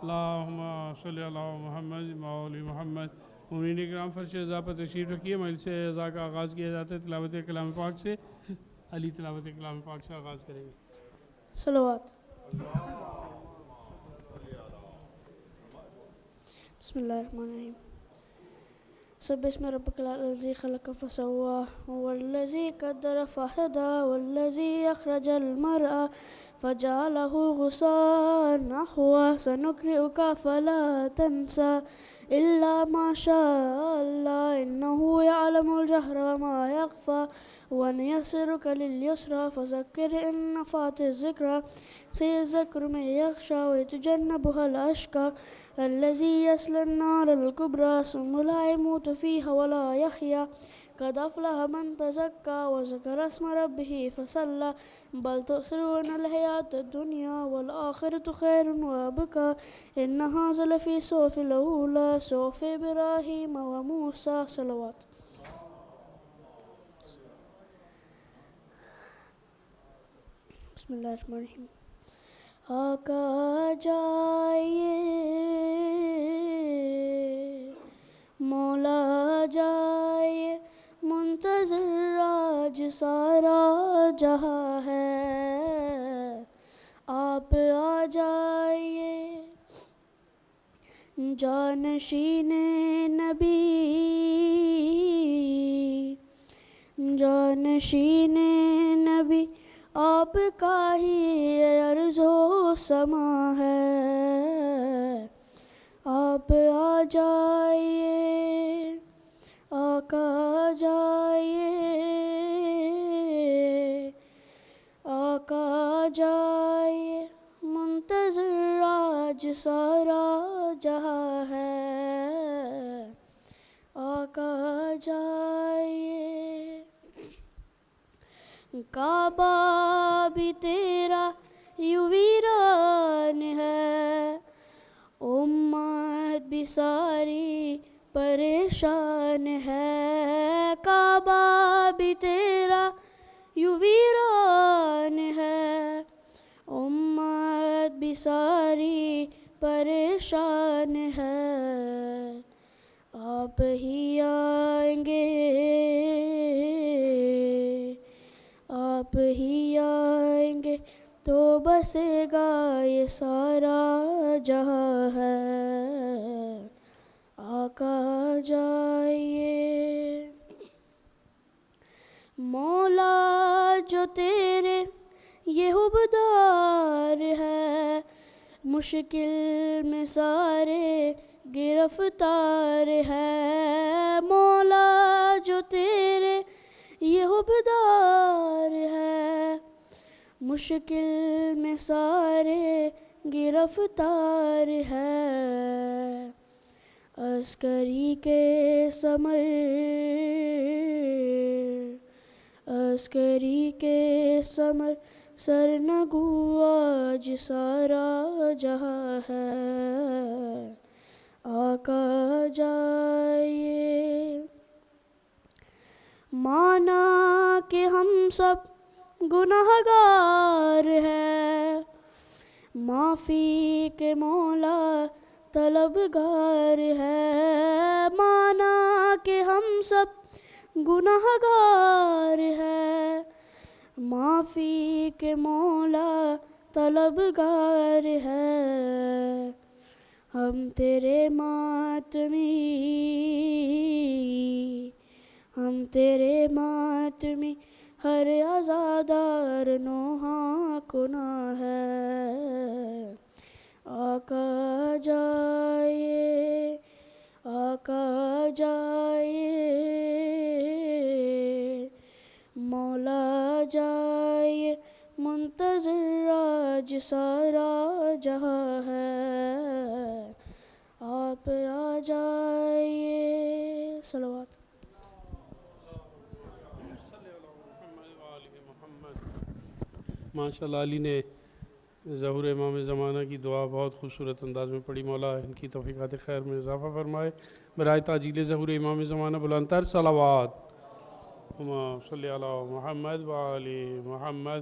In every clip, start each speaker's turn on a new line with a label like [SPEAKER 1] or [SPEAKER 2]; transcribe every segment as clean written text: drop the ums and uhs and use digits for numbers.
[SPEAKER 1] اللہم صلی علی محمد مولی محمد. مومنین کرام فرش رضا پر تشریف رکھیے. مجلس رضا کا آغاز کیا جاتا ہے تلاوت کلام پاک سے. علی تلاوت کلام پاک سے آغاز کریں گے.
[SPEAKER 2] صلوات. بسم اللہ الرحمن الرحیم. سبح اسم ربک الذی خلق فسوى هو الذی قدر فہدى والذی اخرج المرعى فجعله غثاء نحوا سنقرئک فلا تنسى إلا ما شاء الله إنه يعلم الجهر وما يخفى ونيسرك لليسرى فذكر إن نفعت الذكرى سيذكر من يخشى ويتجنبها الأشقى الذي يصلى النار الكبرى ثم لا يموت فيها ولا يحيى قد أفلح من تزكى وذكر اسم ربه فصلى بل تؤثرون الحياة الدنيا والآخرة خير وأبقى إن هذا لفي صحف الأولى صحف إبراهيم وموسى. صلوات. بسم اللہ الرحمن الرحیم. آقا جائیے مولا جائیے منتظر آج سارا جہاں ہے. آپ آ جائیے جانشین نبی جانشین نبی آپ کا ہی عرض و سما ہے. آپ آ جائیے آقا جائیے آقا جائیے منتظر آج سارا جہاں ہے. آقا جائیے. کعبہ بھی تیرا یوں ویران ہے امت بھی ساری پریشان ہے. کعبہ بھی تیرا یوں ویران ہے امت بھی ساری پریشان ہے. آپ ہی آئیں گے آپ ہی آئیں گے تو بسے گا یہ سارا جہاں ہے. آقا جائیے. مولا جو تیرے یہ حبدار ہے مشکل میں سارے گرفتار ہے. مولا جو تیرے یہ حبدار ہے مشکل میں سارے گرفتار ہے. عسکری کے ثمر عسکری کے ثمر سرنگو آج سارا جہاں ہے. آقا جائیے. مانا کہ ہم سب گناہگار ہیں معافی کے مولا طلبگار ہے. مانا کہ ہم سب گناہگار ہیں معافی کے مولا طلبگار ہے. ہم تیرے ماتمی ہم تیرے ماتمی ہر عزادار نوحہ کنا ہے. آقا جائیے آقا جائیے مولا جائیے منتظر آج سارا جہاں ہے. آپ آ جائیے. صلوات.
[SPEAKER 1] ماشاءاللہ علی نے ظہور امام زمانہ کی دعا بہت خوبصورت انداز میں پڑھی. مولا ان کی توفیقات خیر میں اضافہ فرمائے. برائے تعجیل ظہور امام زمانہ بلند تر صلوات. صلی علی محمد و آل محمد.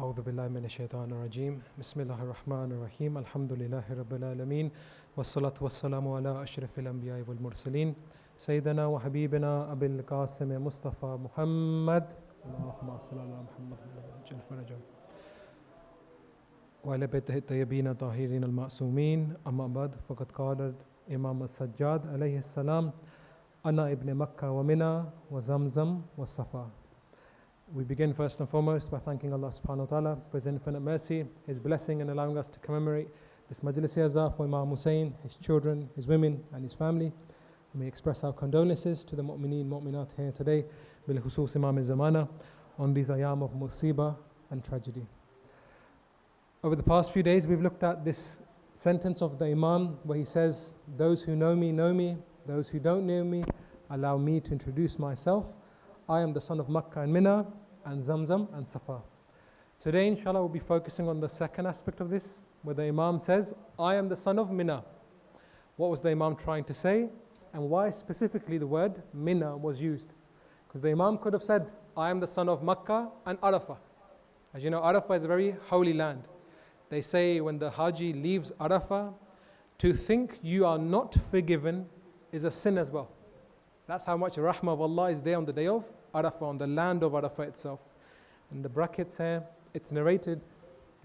[SPEAKER 3] أعوذ بالله من الشيطان الرجيم بسم الله الرحمن الرحيم الحمد لله رب العالمين والصلاة والسلام على أشرف الأنبياء والمرسلين سيدنا وحبيبنا أبي القاسم مصطفى محمد اللهم صل على محمد وعلى فرجه وعلى بيته الطيبين الطاهرين المعصومين أما بعد فقد قال الإمام السجاد عليه السلام أنا ابن مكة ومنى وزمزم والصفا. We begin first and foremost by thanking Allah subhanahu wa ta'ala for His infinite mercy, His blessing and allowing us to commemorate this Majlis Azah for Imam Hussein, his children, his women and his family. We express our condolences to the mu'mineen, mu'minat here today, bil khusus Imam al-Zamana, on these Ayyaam of Musibah and tragedy. Over the past few days we've looked at this sentence of the Imam where he says, those who know me, those who don't know me, allow me to introduce myself. I am the son of Makkah and Mina and Zamzam and Safa. Today inshallah we'll be focusing on the second aspect of this, where the Imam says, I am the son of Mina. What was the Imam trying to say, and why specifically the word Mina was used? Because the Imam could have said, I am the son of Makkah and Arafah. As you know, Arafah is a very holy land. They say when the Haji leaves Arafah, to think you are not forgiven is a sin as well. That's how much rahmah of Allah is there on the day of Arafah, on the land of Arafah itself. In the brackets here, it's narrated,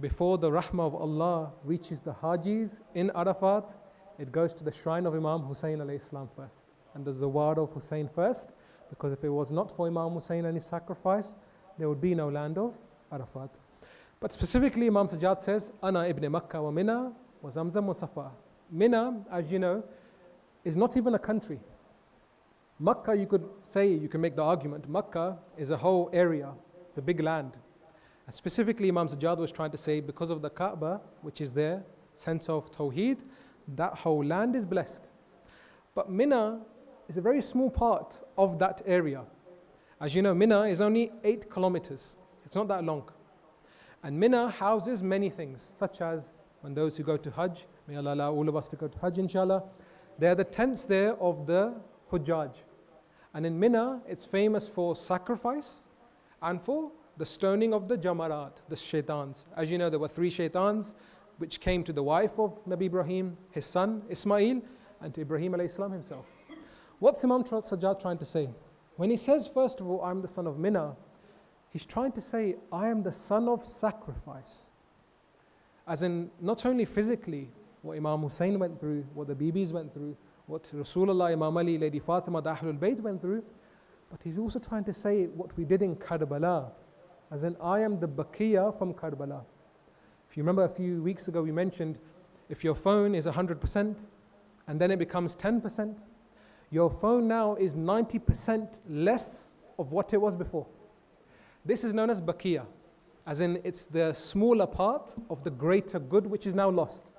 [SPEAKER 3] before the rahmah of Allah reaches the Hajis in Arafat, it goes to the shrine of Imam Hussein alayhi salam first, and the zawar of Hussein first, because if it was not for Imam Hussein and his sacrifice, there would be no land of Arafat. But specifically Imam Sajjad says, Ana ibn Makkah wa Mina wa Zamzam wa Safa. Mina, as you know, is not even a country. Makkah, you could say, you can make the argument, Makkah is a whole area, it's a big land. And specifically Imam Sajjad was trying to say, because of the Kaaba, which is there, sense of Tawheed, that whole land is blessed. But Mina is a very small part of that area. As you know, Mina is only 8 kilometers, it's not that long. And Mina houses many things, such as when those who go to Hajj, may Allah allow all of us to go to Hajj inshallah, they're the tents there of the Hujjaj. And in Mina, it's famous for sacrifice and for the stoning of the Jamarat, the shaitans. As you know, there were 3 shaitans which came to the wife of Nabi Ibrahim, his son Ismail, and to Ibrahim alayhi salam himself. What's Imam Sajjad trying to say? When he says, first of all, I'm the son of Mina, he's trying to say, I am the son of sacrifice. As in, not only physically, what Imam Hussein went through, what the Bibis went through, what Rasulullah, Imam Ali, Lady Fatima, the Ahlul Bayt went through, but he's also trying to say what we did in Karbala, as in I am the Baqiyah from Karbala. If you remember a few weeks ago we mentioned, if your phone is 100% and then it becomes 10%, your phone now is 90% less of what it was before. This is known as Baqiyah, as in it's the smaller part of the greater good which is now lost.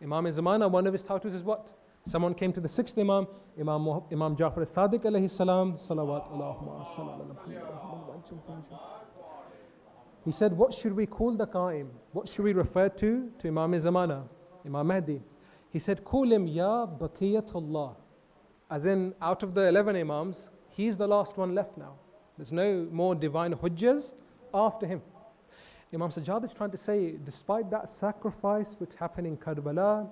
[SPEAKER 3] Imam al-Zamana, one of his titles is what? Someone came to the 6th Imam, Imam Jafar as-Sadiq alayhi salam, salawat Allahumma sallallahu alayhi. He said, what should we call the Qa'im? What should we refer to Imam al-Zamana, Imam Mahdi? He said, call him Ya Baqiyatullah. As in, out of the 11 Imams, he's the last one left now. There's no more divine hujjas after him. Imam Sajjad is trying to say, despite that sacrifice which happened in Karbala,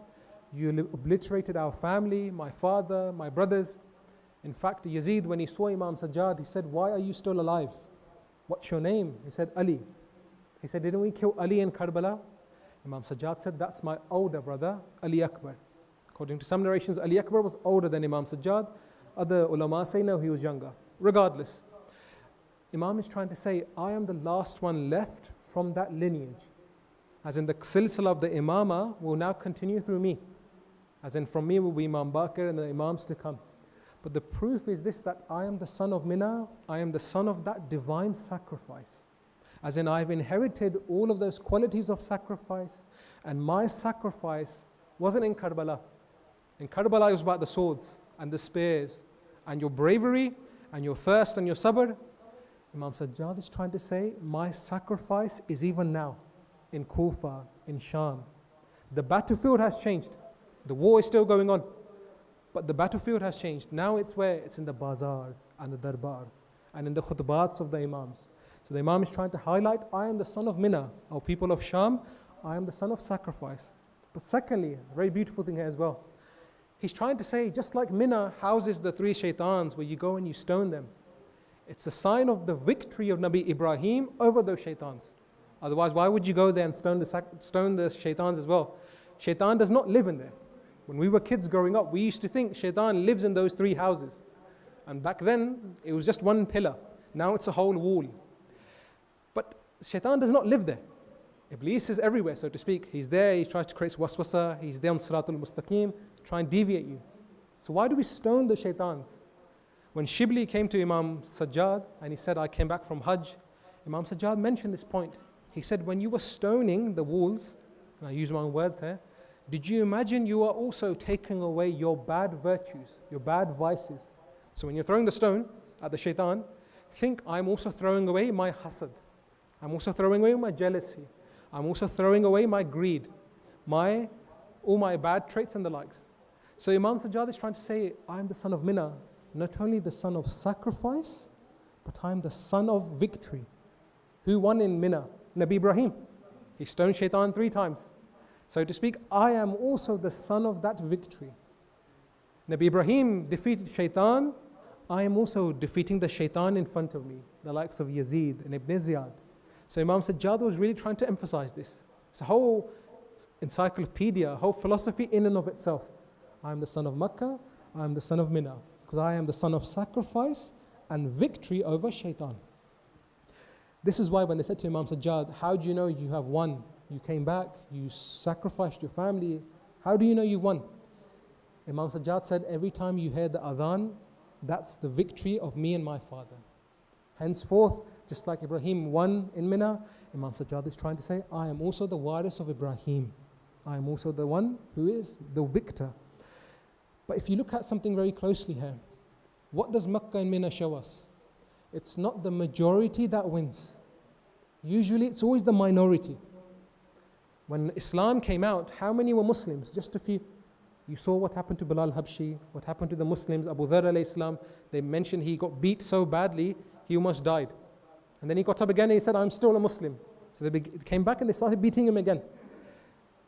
[SPEAKER 3] you obliterated our family, my father, my brothers. In fact, Yazid, when he saw Imam Sajjad, he said, why are you still alive? What's your name? He said, Ali. He said, didn't we kill Ali in Karbala? Imam Sajjad said, that's my older brother, Ali Akbar. According to some narrations, Ali Akbar was older than Imam Sajjad. Other ulama say no, he was younger. Regardless, Imam is trying to say, I am the last one left from that lineage. As in the silsila of the Imama will now continue through me. As in from me will be Imam Baqir and the Imams to come. But the proof is this, that I am the son of Mina, I am the son of that divine sacrifice. As in I've inherited all of those qualities of sacrifice, and my sacrifice wasn't in Karbala. In Karbala it was about the swords and the spears and your bravery and your thirst and your sabr. Imam Sajjad is trying to say, my sacrifice is even now in Kufa, in Sham. The battlefield has changed. The war is still going on, but the battlefield has changed. Now it's where? It's in the bazaars and the darbars and in the khutbats of the imams. So the imam is trying to highlight, I am the son of Mina, O people of Sham, I am the son of sacrifice. But secondly, a very beautiful thing here as well. He's trying to say, just like Mina houses the 3 shaitans where you go and you stone them, it's a sign of the victory of Nabi Ibrahim over those shaitans. Otherwise, why would you go there and stone the shaitans as well? Shaitan does not live in there. When we were kids growing up, we used to think shaitan lives in those 3 houses. And back then, it was just one pillar. Now it's a whole wall. But shaitan does not live there. Iblis is everywhere, so to speak. He's there, he tries to create waswasa, he's there on Siratul Mustaqim, to try and deviate you. So why do we stone the shaitans? When Shibli came to Imam Sajjad and he said, I came back from Hajj, Imam Sajjad mentioned this point. He said, when you were stoning the walls, and I use my own words here, did you imagine you are also taking away your bad virtues, your bad vices? So when you're throwing the stone at the shaitan, think, I'm also throwing away my hasad. I'm also throwing away my jealousy. I'm also throwing away my greed, all my bad traits and the likes. So Imam Sajjad is trying to say, I'm the son of Mina, not only the son of sacrifice, but I'm the son of victory. Who won in Mina? Nabi Ibrahim. He stoned shaitan 3 times. So to speak, I am also the son of that victory. Nabi Ibrahim defeated shaitan. I am also defeating the shaitan in front of me, the likes of Yazid and Ibn Ziyad. So Imam Sajjad was really trying to emphasize this. It's a whole encyclopedia, a whole philosophy in and of itself. I am the son of Makkah, I am the son of Mina, because I am the son of sacrifice and victory over shaitan. This is why when they said to Imam Sajjad, how do you know you have won? You came back, you sacrificed your family. How do you know you've won? Imam Sajjad said, every time you hear the adhan, that's the victory of me and my father. Henceforth, just like Ibrahim won in Mina, Imam Sajjad is trying to say, I am also the waris of Ibrahim. I am also the one who is the victor. But if you look at something very closely here, what does Makkah and Mina show us? It's not the majority that wins. Usually it's always the minority. When Islam came out, how many were Muslims? Just a few. You saw what happened to Bilal Habshi, what happened to the Muslims, Abu Dharr alayhi salam. They mentioned he got beat so badly, he almost died. And then he got up again and he said, I'm still a Muslim. So they came back and they started beating him again.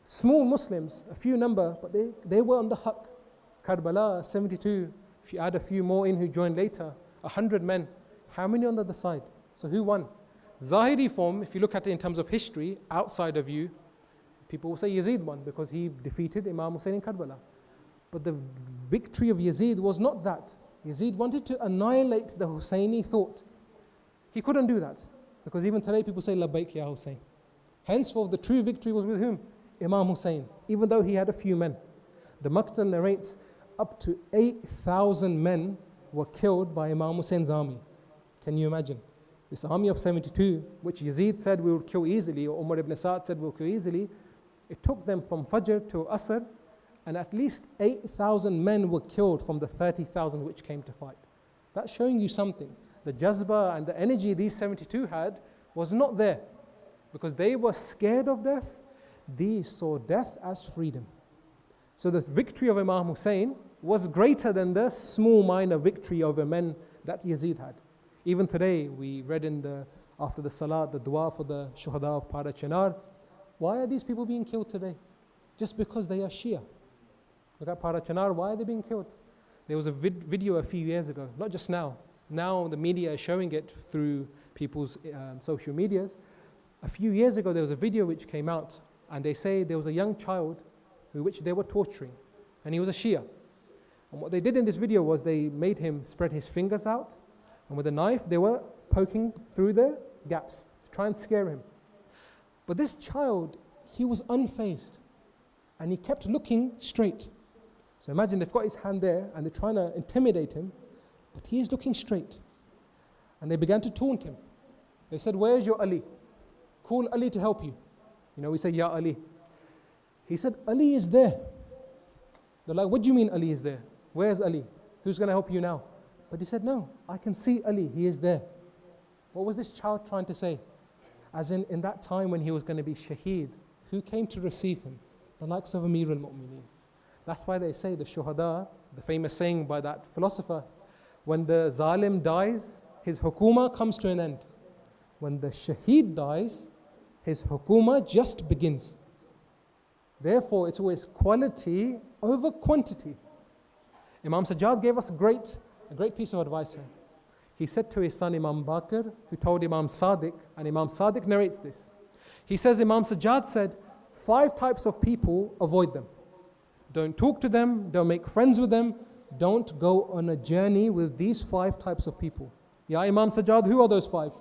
[SPEAKER 3] Small Muslims, a few number, but they were on the haqq. Karbala, 72. If you add a few more in who joined later, 100 men. How many on the other side? So who won? Zahiri form, if you look at it in terms of history, outside of you, people will say Yazid won because he defeated Imam Hussein in Karbala. But the victory of Yazid was not that. Yazid wanted to annihilate the Husseini thought. He couldn't do that because even today people say Labbaik Ya Hussein. Henceforth the true victory was with whom? Imam Hussein, even though he had a few men. The Maqtal narrates up to 8,000 men were killed by Imam Hussein's army. Can you imagine? This army of 72, which Yazid said we would kill easily, or Umar ibn Sa'd said we'll kill easily, it took them from Fajr to Asr, and at least 8,000 men were killed from the 30,000 which came to fight. That's showing you something. The jazba and the energy these 72 had was not there, because they were scared of death. These saw death as freedom. So the victory of Imam Hussein was greater than the small minor victory over men that Yazid had. Even today, we read after the Salat, the dua for the Shuhada of Para Chinar. Why are these people being killed today? Just because they are Shia. Look at Para Chinar, why are they being killed? There was a video a few years ago, not just now. Now the media is showing it through people's social medias. A few years ago, there was a video which came out, and they say there was a young child which they were torturing, and he was a Shia. And what they did in this video was they made him spread his fingers out, and with a knife they were poking through the gaps to try and scare him. But this child, he was unfazed, and he kept looking straight. So imagine they've got his hand there and they're trying to intimidate him, but he is looking straight. And they began to taunt him. They said, where's your Ali? Call Ali to help you. You know, we say, Ya Ali. He said, Ali is there. They're like, what do you mean Ali is there? Where's Ali? Who's going to help you now? But he said, no, I can see Ali. He is there. What was this child trying to say? As in that time when he was going to be shaheed, who came to receive him? The likes of Amir al-Mu'mineen. That's why they say the shuhada, the famous saying by that philosopher, when the zalim dies, his hukuma comes to an end. When the shaheed dies, his hukuma just begins. Therefore, it's always quality over quantity. Imam Sajjad gave us a great piece of advice here. He said to his son Imam Baqir, who told Imam Sadiq, and Imam Sadiq narrates this. He says, Imam Sajjad said, 5 types of people, avoid them. Don't talk to them, don't make friends with them, don't go on a journey with these 5 types of people. Yeah, Imam Sajjad, who are those 5?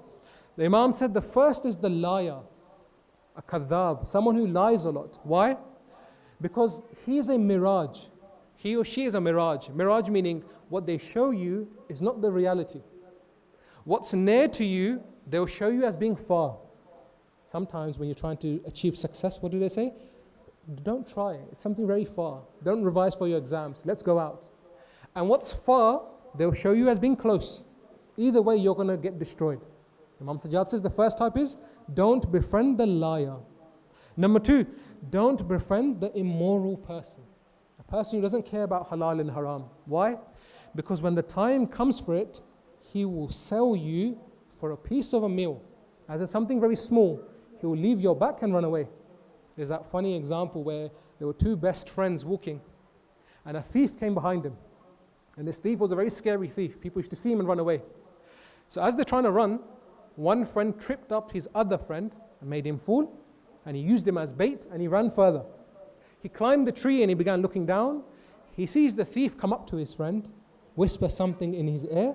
[SPEAKER 3] The Imam said the first is the liar, a kadhab, someone who lies a lot. Why? Because he is a mirage. He or she is a mirage. Mirage meaning what they show you is not the reality. What's near to you, they'll show you as being far. Sometimes when you're trying to achieve success, what do they say? Don't try, it's something very far. Don't revise for your exams, let's go out. And what's far, they'll show you as being close. Either way, you're going to get destroyed. Imam Sajjad says the first type is, don't befriend the liar. Number 2, don't befriend the immoral person. A person who doesn't care about halal and haram. Why? Because when the time comes for it, he will sell you for a piece of a meal. As in something very small, he will leave your back and run away. There's that funny example where there were 2 best friends walking, and a thief came behind him. And this thief was a very scary thief. People used to see him and run away. So as they're trying to run, one friend tripped up his other friend and made him fall, and he used him as bait, and he ran further. He climbed the tree and he began looking down. He sees the thief come up to his friend, whisper something in his ear,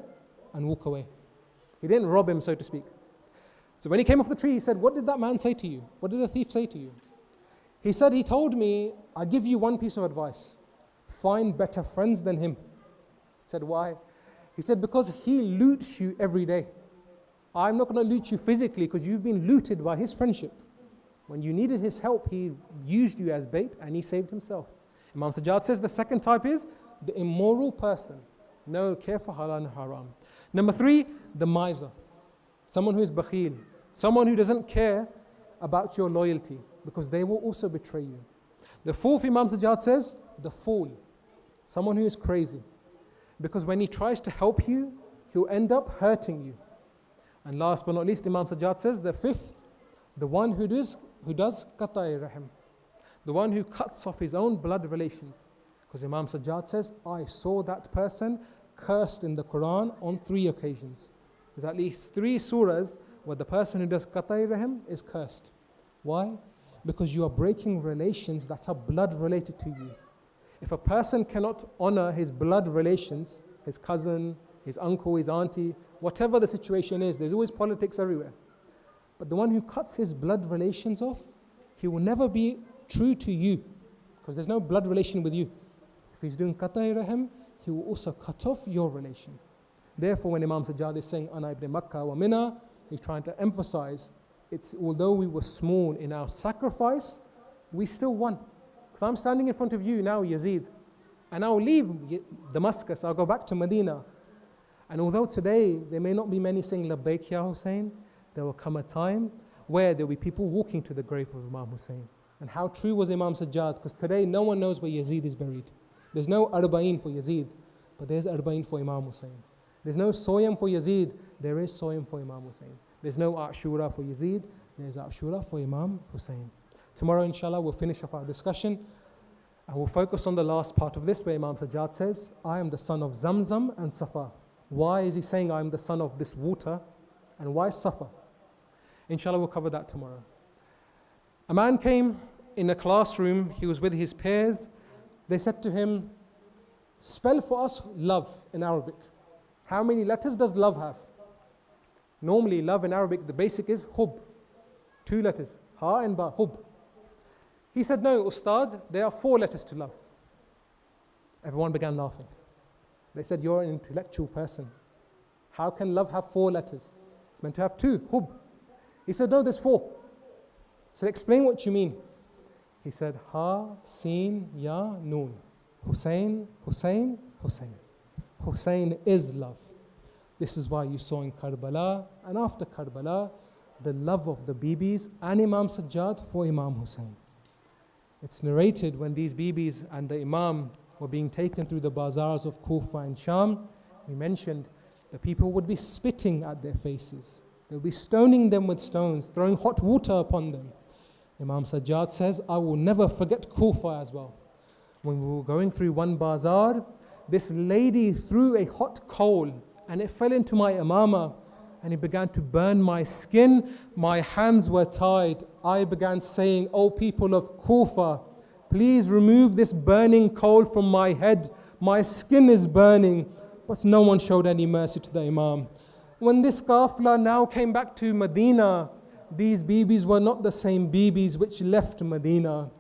[SPEAKER 3] and walk away. He didn't rob him, so to speak. So when he came off the tree, he said, what did that man say to you? What did the thief say to you? He said, he told me, I give you one piece of advice. Find better friends than him. He said, why? He said, because he loots you every day. I'm not going to loot you physically because you've been looted by his friendship. When you needed his help, he used you as bait and he saved himself. Imam Sajjad says the second type is the immoral person. No care for halal and haram. Number 3, the miser. Someone who is bakhil. Someone who doesn't care about your loyalty, because they will also betray you. The 4th, Imam Sajjad says, the fool. Someone who is crazy. Because when he tries to help you, he'll end up hurting you. And last but not least, Imam Sajjad says, the 5th, the one who does qata'i rahim. The one who cuts off his own blood relations. Because Imam Sajjad says, I saw that person cursed in the Quran on 3 occasions. There's at least 3 surahs where the person who does qata'i rahim is cursed. Why? Because you are breaking relations that are blood related to you. If a person cannot honor his blood relations, his cousin, his uncle, his auntie, whatever the situation is, there's always politics everywhere. But the one who cuts his blood relations off, he will never be true to you, because there's no blood relation with you. If he's doing qata'i rahim, he will also cut off your relation. Therefore, when Imam Sajjad is saying, Ana ibn Makkah wa Mina, he's trying to emphasize, it's although we were small in our sacrifice, we still won. Because I'm standing in front of you now, Yazid, and I'll leave Damascus, I'll go back to Medina. And although today there may not be many saying Labbaik Ya Hussein, there will come a time where there will be people walking to the grave of Imam Hussein. And how true was Imam Sajjad? Because today no one knows where Yazid is buried. There's no Arba'in for Yazid, but there's Arba'in for Imam Hussein. There's no Soyam for Yazid, there is Soyam for Imam Hussein. There's no Ashura for Yazid, there's Ashura for Imam Hussein. Tomorrow, inshallah, we'll finish off our discussion and we'll focus on the last part of this where Imam Sajjad says, I am the son of Zamzam and Safa. Why is he saying I am the son of this water, and why Safa? Inshallah, we'll cover that tomorrow. A man came in a classroom, he was with his peers. They said to him, spell for us love in Arabic. How many letters does love have? Normally, love in Arabic, the basic is hub. 2 letters, ha and ba, hub. He said, no, Ustad, there are 4 letters to love. Everyone began laughing. They said, you're an intellectual person. How can love have 4 letters? It's meant to have 2, hub. He said, no, there's 4. He said, explain what you mean. He said, ha, sin, ya, noon. Hussein, Hussein, Hussein. Hussein is love. This is why you saw in Karbala and after Karbala the love of the bibis and Imam Sajjad for Imam Hussein. It's narrated when these bibis and the Imam were being taken through the bazaars of Kufa and Sham, we mentioned the people would be spitting at their faces. They would be stoning them with stones, throwing hot water upon them. Imam Sajjad says, I will never forget Kufa as well. When we were going through one bazaar, this lady threw a hot coal and it fell into my imama and it began to burn my skin. My hands were tied. I began saying, O people of Kufa, please remove this burning coal from my head. My skin is burning. But no one showed any mercy to the Imam. When this Qafla now came back to Medina, these bibis were not the same bibis which left Medina.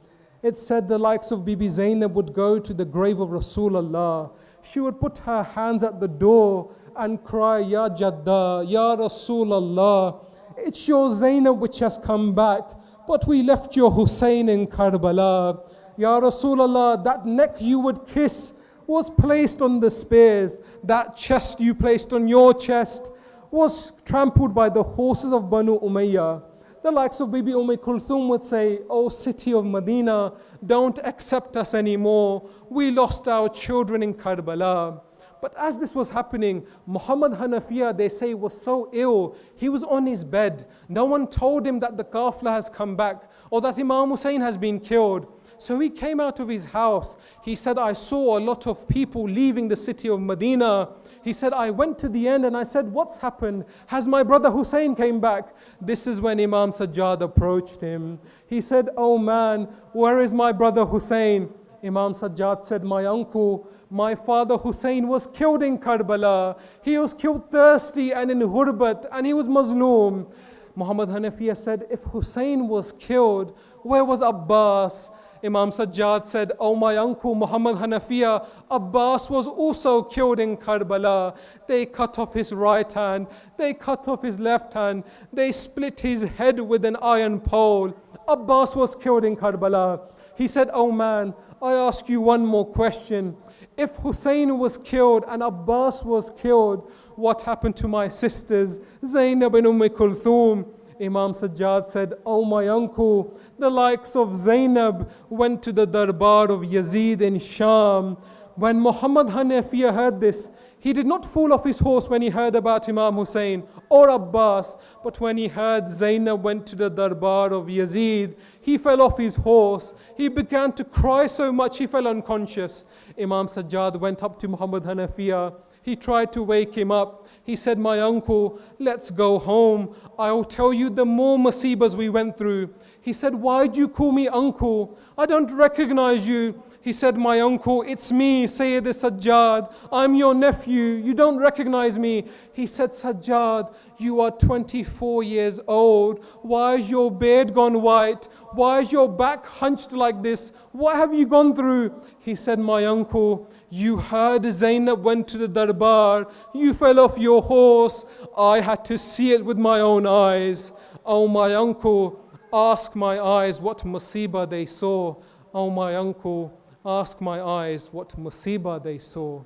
[SPEAKER 3] It said the likes of Bibi Zainab would go to the grave of Rasulullah. She would put her hands at the door and cry, Ya Jadda, Ya Rasulullah, it's your Zainab which has come back, but we left your Hussein in Karbala. Ya Rasulullah, that neck you would kiss was placed on the spears. That chest you placed on your chest was trampled by the horses of Banu Umayyah. The likes of Bibi Kulthum would say, O city of Medina, don't accept us anymore. We lost our children in Karbala. But as this was happening, Muhammad Hanafiya, they say, was so ill. He was on his bed. No one told him that the Qafla has come back or that Imam Hussein has been killed. So he came out of his house. He said, I saw a lot of people leaving the city of Medina. He said, I went to the end and I said, what's happened? Has my brother Hussein came back? This is when Imam Sajjad approached him. He said, oh man, where is my brother Hussein? Imam Sajjad said, my uncle, my father Hussein was killed in Karbala. He was killed thirsty and in Hurbat and he was Mazloom. Muhammad Hanafiya said, if Hussein was killed, where was Abbas? Imam Sajjad said, oh my uncle Muhammad Hanafiya, Abbas was also killed in Karbala. They cut off his right hand, they cut off his left hand, they split his head with an iron pole. Abbas was killed in Karbala. He said, oh man, I ask you one more question. If Hussein was killed and Abbas was killed, what happened to my sisters, Zainab and Kulthum? Imam Sajjad said, oh my uncle, the likes of Zainab went to the darbar of Yazid in Sham. When Muhammad Hanafiya heard this, he did not fall off his horse when he heard about Imam Hussein or Abbas, but when he heard Zainab went to the darbar of Yazid, he fell off his horse. He began to cry so much he fell unconscious. Imam Sajjad went up to Muhammad Hanafiya. He tried to wake him up. He said, my uncle, let's go home. I'll tell you the more musibahs we went through. He said, why do you call me uncle? I don't recognize you. He said, my uncle, it's me, Sayyid Sajjad. I'm your nephew. You don't recognize me. He said, Sajjad, you are 24 years old. Why is your beard gone white? Why is your back hunched like this? What have you gone through? He said, my uncle, you heard Zainab went to the darbar. You fell off your horse. I had to see it with my own eyes. Oh, my uncle, ask my eyes what musibah they saw. Oh, my uncle, ask my eyes what musibah they saw.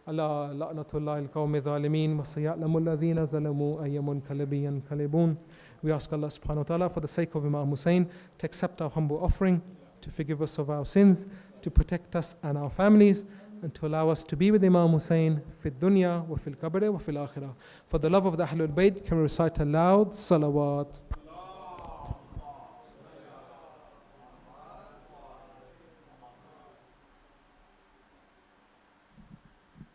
[SPEAKER 3] Allah la'natullah al-qawmi dhalimeen wa sayalamu alladhina zalamu ayyamun kalabiyan kalibun. We ask Allah subhanahu wa ta'ala for the sake of Imam Hussein to accept our humble offering, to forgive us of our sins, to protect us and our families, and to allow us to be with Imam Hussein fi dunya wa fil qabr wa fil akhirah. For the love of the Ahlul Bayt, can we recite aloud salawat?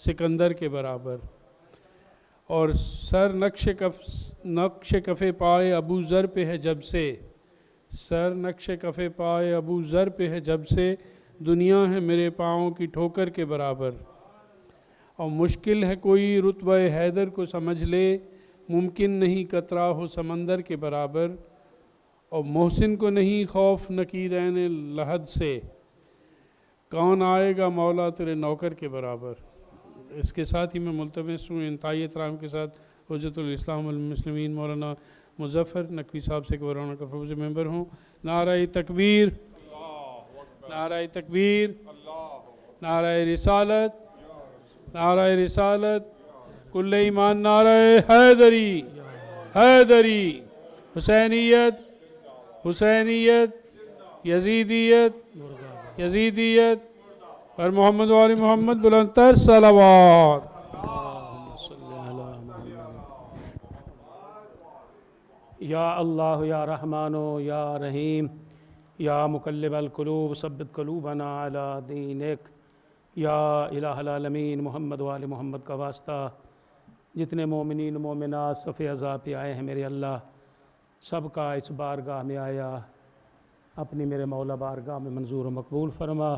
[SPEAKER 1] Sikandar کے برابر، اور سر نقش کف پائے ابو ذر پہ ہے جب سے، سر نقش کف پائے ابو ذر پہ ہے جب سے، دنیا ہے میرے پاؤں کی ٹھوکر کے برابر، اور مشکل ہے کوئی رتبہ حیدر کو سمجھ لے، ممکن نہیں قطرہ ہو سمندر کے برابر، اور محسن کو نہیں خوف نکیرین لحد سے، کون آئے گا مولا تیرے نوکر کے برابر۔ اس کے ساتھ ہی میں ملتمس ہوں انتہائی احترام کے ساتھ حجت الاسلام والمسلمین مولانا مظفر نقوی صاحب سے کورونا کا فوز ممبر ہوں۔ نعرہ تکبیر، نعرہ تکبیر، نعرہ رسالت، نعرہ رسالت، کل ایمان، نعرہ حیدری، حیدری، حسینیت، حسینیت، یزیدیت، یزیدیت، پر محمد و آل محمد بلند تر صلوات۔
[SPEAKER 4] یا اللہ یا رحمن یا رحیم یا مقلب القلوب ثبت قلوبنا علی دینک، یا الہ العالمین محمد و آل محمد کا واسطہ جتنے مومنین مومنات صف اعضاء پہ آئے ہیں میرے اللہ، سب کا اس بارگاہ میں آیا اپنی میرے مولا بارگاہ میں منظور و مقبول فرما۔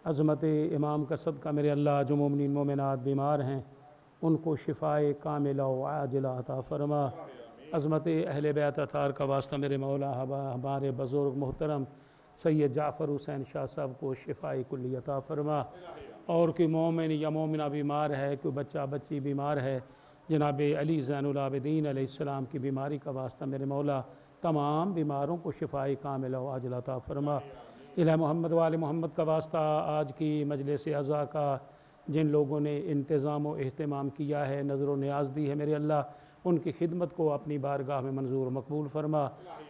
[SPEAKER 4] عظمت امام کا صدقہ میرے اللہ جو مومنین مومنات بیمار ہیں ان کو شفائے کاملہ و عاجلہ عطا فرما۔ عظمت اہل بیت اطہار کا واسطہ میرے مولا ہمارے بزرگ محترم سید جعفر حسین شاہ صاحب کو شفائے کلی عطا فرما، اور کوئی مومن یا مومنہ بیمار ہے، کوئی بچہ بچی بیمار ہے، جناب علی زین العابدین علیہ السلام کی بیماری کا واسطہ میرے مولا تمام بیماروں کو شفائے کاملہ و عاجلہ عطا فرما۔ الہ محمد و آل محمد کا واسطہ آج کی مجلس عزا کا جن لوگوں نے انتظام و اہتمام کیا ہے، نظر و نیاز دی ہے میرے اللہ، ان کی خدمت کو اپنی بارگاہ میں منظور و مقبول فرما۔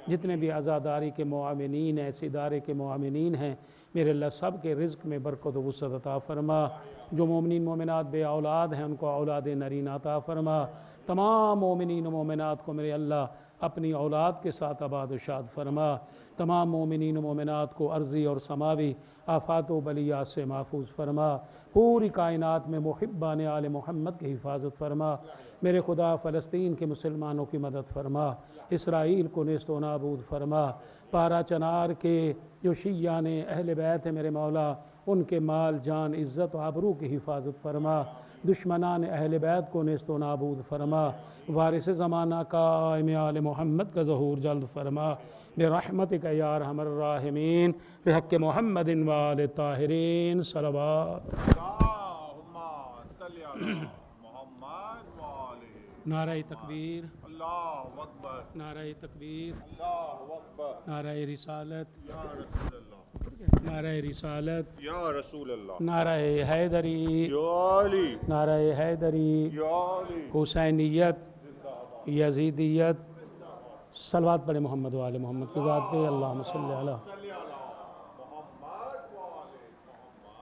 [SPEAKER 4] جتنے بھی عزاداری کے معاونین ہیں، اس ادارے کے معاونین ہیں، میرے اللہ سب کے رزق میں برکت و وسعت عطا فرما۔ جو مومنین مومنات بے اولاد ہیں ان کو اولاد نرین عطا فرما۔ تمام مومنین و مومنات کو میرے اللہ اپنی اولاد کے ساتھ آباد و شاد فرما۔ تمام مومنین و مومنات کو عرضی اور سماوی آفات و بلیات سے محفوظ فرما۔ پوری کائنات میں محبان آل محمد کی حفاظت فرما۔ میرے خدا فلسطین کے مسلمانوں کی مدد فرما، اسرائیل کو نیست و نابود فرما۔ پارا چنار کے جو شیعان اہل بیت ہیں میرے مولا ان کے مال جان عزت و آبرو کی حفاظت فرما۔ دشمنان اہل بیت کو نیست و نابود فرما۔ وارث زمانہ قائم آل محمد کا ظہور جلد فرما برحمتک یا ارحم الراحمین بحق محمد و آل الطاہرین صلوات۔
[SPEAKER 5] اللہم صلی علی محمد و آلہ۔
[SPEAKER 4] نعرہ تکبیر،
[SPEAKER 5] اللہ اکبر،
[SPEAKER 4] نعرہ تکبیر،
[SPEAKER 5] اللہ اکبر،
[SPEAKER 4] نعرہ رسالت،
[SPEAKER 5] یا رسول اللہ،
[SPEAKER 4] نعرہ رسالت،
[SPEAKER 5] یا رسول اللہ،
[SPEAKER 4] نعرہ حیدری،
[SPEAKER 5] یا علی،
[SPEAKER 4] نعرہ حیدری،
[SPEAKER 5] یا علی،
[SPEAKER 4] حسینیت، یزیدیت، صلوات پڑھے محمد و آل محمد کی ذات پہ۔ اللہم صلی علی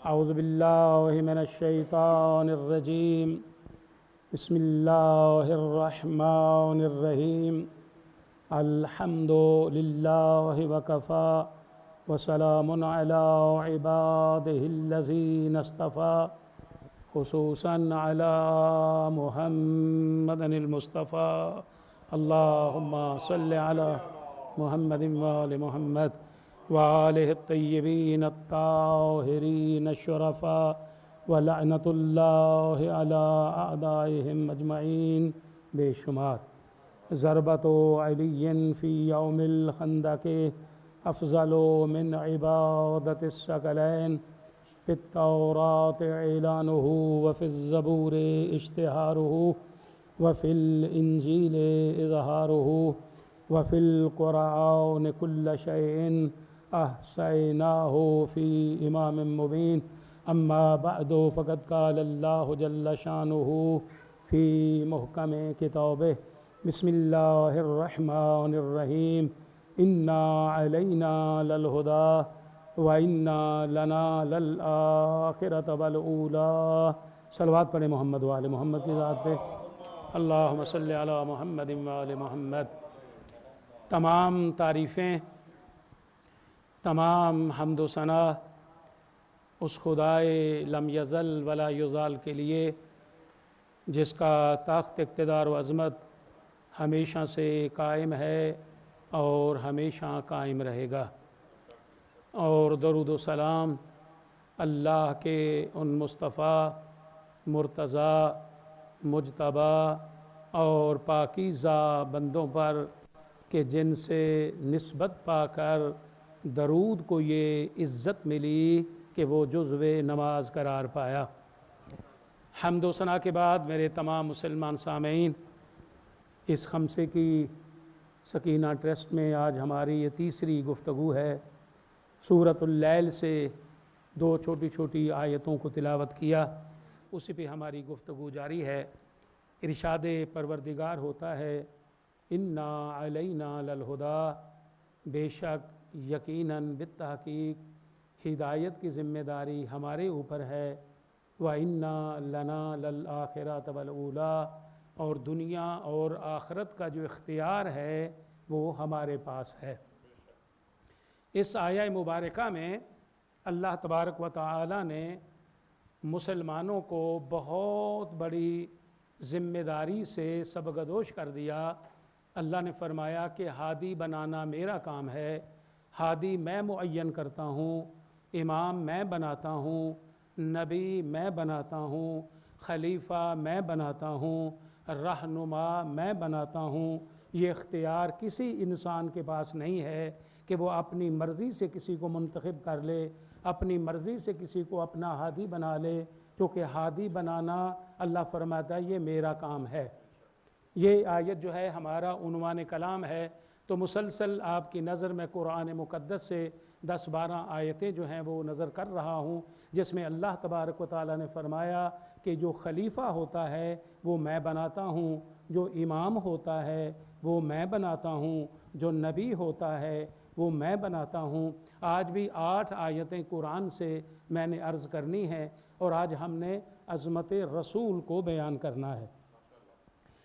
[SPEAKER 4] اعوذ باللہ من الشیطان الرجیم، بسم اللہ الرحمن الرحیم، الحمد للہ وکفا وسلام علی عبادہ الذین اصطفیٰ، خصوصاً علی محمد المصطفیٰ۔ اللہم صلی علی محمد وآل محمد وآلہ الطیبین الطاہرین الشرفاء، ولعنت اللہ علی اعدائہم اجمعین۔ بے شمار ضربت علی فی یوم الخندق افضل من عبادت الثقلین، فی التوراۃ اعلانہ وفی الزبور اشتہارہ، وفی الانجیل اظہارہ، وفی القرآن کل شیء احصیناہ فی امام مبین۔ اما بعد فقد قال اللہ جل شانہ فی محکم کتابہ، بسم اللہ الرحمن الرحیم، انا علینا للہدی وَإِنَّا لَنَا لَلْآخِرَةَ وَالْأُولَىٰ۔ صلوات پڑھیں محمد و آل محمد کی ذات پہ۔ اللہم صلی علی محمد و آل محمد۔ تمام تعریفیں، تمام حمد و ثنا اس خدائے لم یزل ولا یزال کے لیے جس کا طاقت اقتدار و عظمت ہمیشہ سے قائم ہے اور ہمیشہ قائم رہے گا، اور درود و سلام اللہ کے ان مصطفیٰ، مرتضیٰ، مجتبیٰ اور پاکیزہ بندوں پر کہ جن سے نسبت پا کر درود کو یہ عزت ملی کہ وہ جزو نماز قرار پایا۔ حمد و ثنا کے بعد میرے تمام مسلمان سامعین، اس خمسے کی سکینہ ٹرسٹ میں آج ہماری یہ تیسری گفتگو ہے۔ سورۃ اللیل سے 2 چھوٹی چھوٹی آیتوں کو تلاوت کیا، اسی پہ ہماری گفتگو جاری ہے۔ ارشاد پروردگار ہوتا ہے انا علینا للہدی، بے شک یقیناً بالتحقیق ہدایت کی ذمہ داری ہمارے اوپر ہے، وَإِنَّا لَنَا لَلْآخِرَةَ وَالْأُولَىٰ، اور دنیا اور آخرت کا جو اختیار ہے وہ ہمارے پاس ہے۔ اس آیہ مبارکہ میں اللہ تبارک و تعالی نے مسلمانوں کو بہت بڑی ذمہ داری سے سبکدوش کر دیا۔ اللہ نے فرمایا کہ ہادی بنانا میرا کام ہے، ہادی میں معین کرتا ہوں، امام میں بناتا ہوں، نبی میں بناتا ہوں، خلیفہ میں بناتا ہوں، رہنما میں بناتا ہوں۔ یہ اختیار کسی انسان کے پاس نہیں ہے کہ وہ اپنی مرضی سے کسی کو منتخب کر لے، اپنی مرضی سے کسی کو اپنا ہادی بنا لے، کیونکہ ہادی بنانا اللہ فرماتا ہے یہ میرا کام ہے۔ یہ آیت جو ہے ہمارا عنوان کلام ہے، تو مسلسل آپ کی نظر میں قرآن مقدس سے 10-12 آیتیں جو ہیں وہ نظر کر رہا ہوں، جس میں اللہ تبارک و تعالیٰ نے فرمایا کہ جو خلیفہ ہوتا ہے وہ میں بناتا ہوں، جو امام ہوتا ہے وہ میں بناتا ہوں، جو نبی ہوتا ہے وہ میں بناتا ہوں۔ آج بھی 8 آیتیں قرآن سے میں نے عرض کرنی ہے، اور آج ہم نے عظمت رسول کو بیان کرنا ہے۔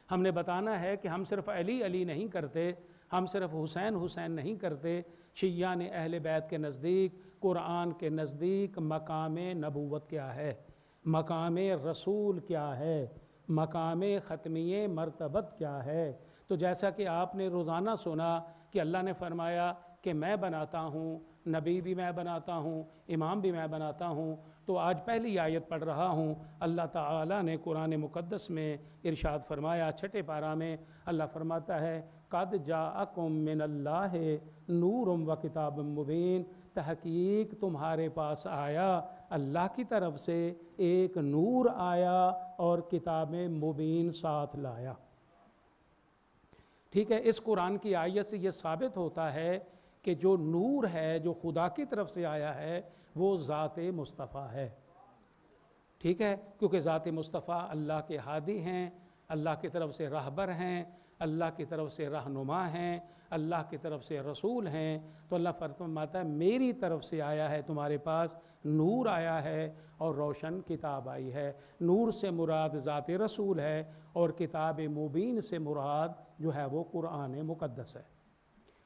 [SPEAKER 4] ہم نے بتانا ہے کہ ہم صرف علی علی نہیں کرتے، ہم صرف حسین حسین نہیں کرتے۔ شیعیان اہل بیت کے نزدیک، قرآن کے نزدیک مقام نبوت کیا ہے، مقام رسول کیا ہے، مقام ختمیہ مرتبت کیا ہے۔ تو جیسا کہ آپ نے روزانہ سنا کہ اللہ نے فرمایا کہ میں بناتا ہوں، نبی بھی میں بناتا ہوں، امام بھی میں بناتا ہوں، تو آج پہلی آیت پڑھ رہا ہوں۔ اللہ تعالیٰ نے قرآن مقدس میں ارشاد فرمایا، 6 پارہ میں اللہ فرماتا ہے قد جاءکم من اللہ نور و کتاب مبین، تحقیق تمہارے پاس آیا اللہ کی طرف سے ایک نور آیا اور کتاب مبین ساتھ لایا۔ ٹھیک ہے، اس قرآن کی آیت سے یہ ثابت ہوتا ہے کہ جو نور ہے جو خدا کی طرف سے آیا ہے وہ ذات مصطفیٰ ہے۔ ٹھیک ہے، کیونکہ ذات مصطفیٰ اللہ کے ہادی ہیں، اللہ کی طرف سے راہبر ہیں، اللہ کی طرف سے رہنما ہیں، اللہ کی طرف سے رسول ہیں۔ تو اللہ فرماتا ہے میری طرف سے آیا ہے، تمہارے پاس نور آیا ہے اور روشن کتاب آئی ہے۔ نور سے مراد ذات رسول ہے، اور کتاب مبین سے مراد جو ہے وہ قرآن مقدس ہے۔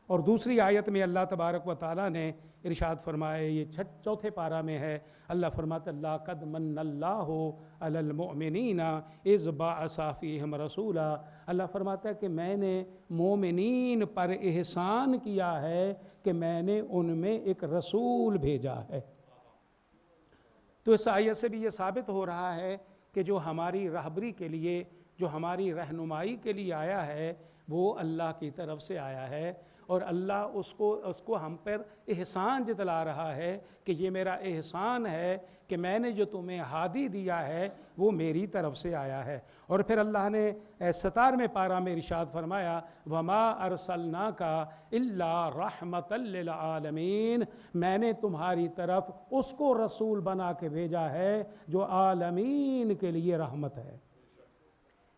[SPEAKER 4] اور دوسری آیت میں اللہ تبارک و تعالیٰ نے ارشاد فرمائے، یہ 4 پارہ میں ہے، اللہ فرماتا ہے لَقَدْ مَنَّ اللَّهُ عَلَى الْمُؤْمِنِينَ إِذْ بَعَثَ فِيهِمْ رَسُولًا۔ اللہ فرماتا ہے کہ میں نے مومنین پر احسان کیا ہے کہ میں نے ان میں ایک رسول بھیجا ہے۔ تو اس آیت سے بھی یہ ثابت ہو رہا ہے کہ جو ہماری رہبری کے لیے، جو ہماری رہنمائی کے لیے آیا ہے وہ اللہ کی طرف سے آیا ہے، اور اللہ اس کو ہم پر احسان جتلا رہا ہے کہ یہ میرا احسان ہے کہ میں نے جو تمہیں ہادی دیا ہے وہ میری طرف سے آیا ہے۔ اور پھر اللہ نے 17ویں پارہ میں ارشاد فرمایا وَمَا أَرْسَلْنَاكَ إِلَّا رَحْمَةً لِّلْعَالَمِينَ، میں نے تمہاری طرف اس کو رسول بنا کے بھیجا ہے جو عالمین کے لیے رحمت ہے۔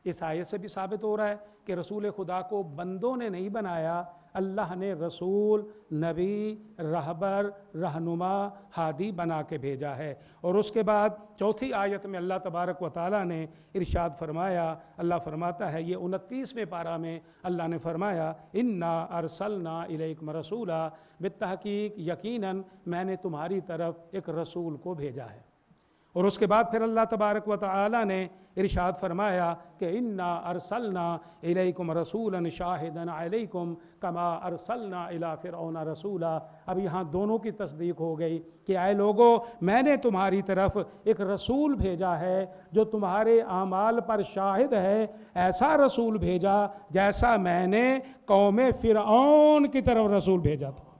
[SPEAKER 4] اس آیت سے بھی ثابت ہو رہا ہے کہ رسول خدا کو بندوں نے نہیں بنایا، اللہ نے رسول، نبی، رہبر، رہنما، ہادی بنا کے بھیجا ہے۔ اور اس کے بعد چوتھی آیت میں اللہ تبارک و تعالیٰ نے ارشاد فرمایا، اللہ فرماتا ہے، یہ 29ویں پارہ میں اللہ نے فرمایا، انا ارسلنا الیکم رسولا، بالتحقیق یقیناً میں نے تمہاری طرف ایک رسول کو بھیجا ہے۔ اور اس کے بعد پھر اللہ تبارک و تعالیٰ نے ارشاد فرمایا کہ انا ارسلنا الیکم رسولا شاہدا علیکم کما ارسلنا الی فرعون رسولا۔ اب یہاں دونوں کی تصدیق ہو گئی کہ اے لوگو، میں نے تمہاری طرف ایک رسول بھیجا ہے جو تمہارے اعمال پر شاہد ہے، ایسا رسول بھیجا جیسا میں نے قوم فرعون کی طرف رسول بھیجا تھا۔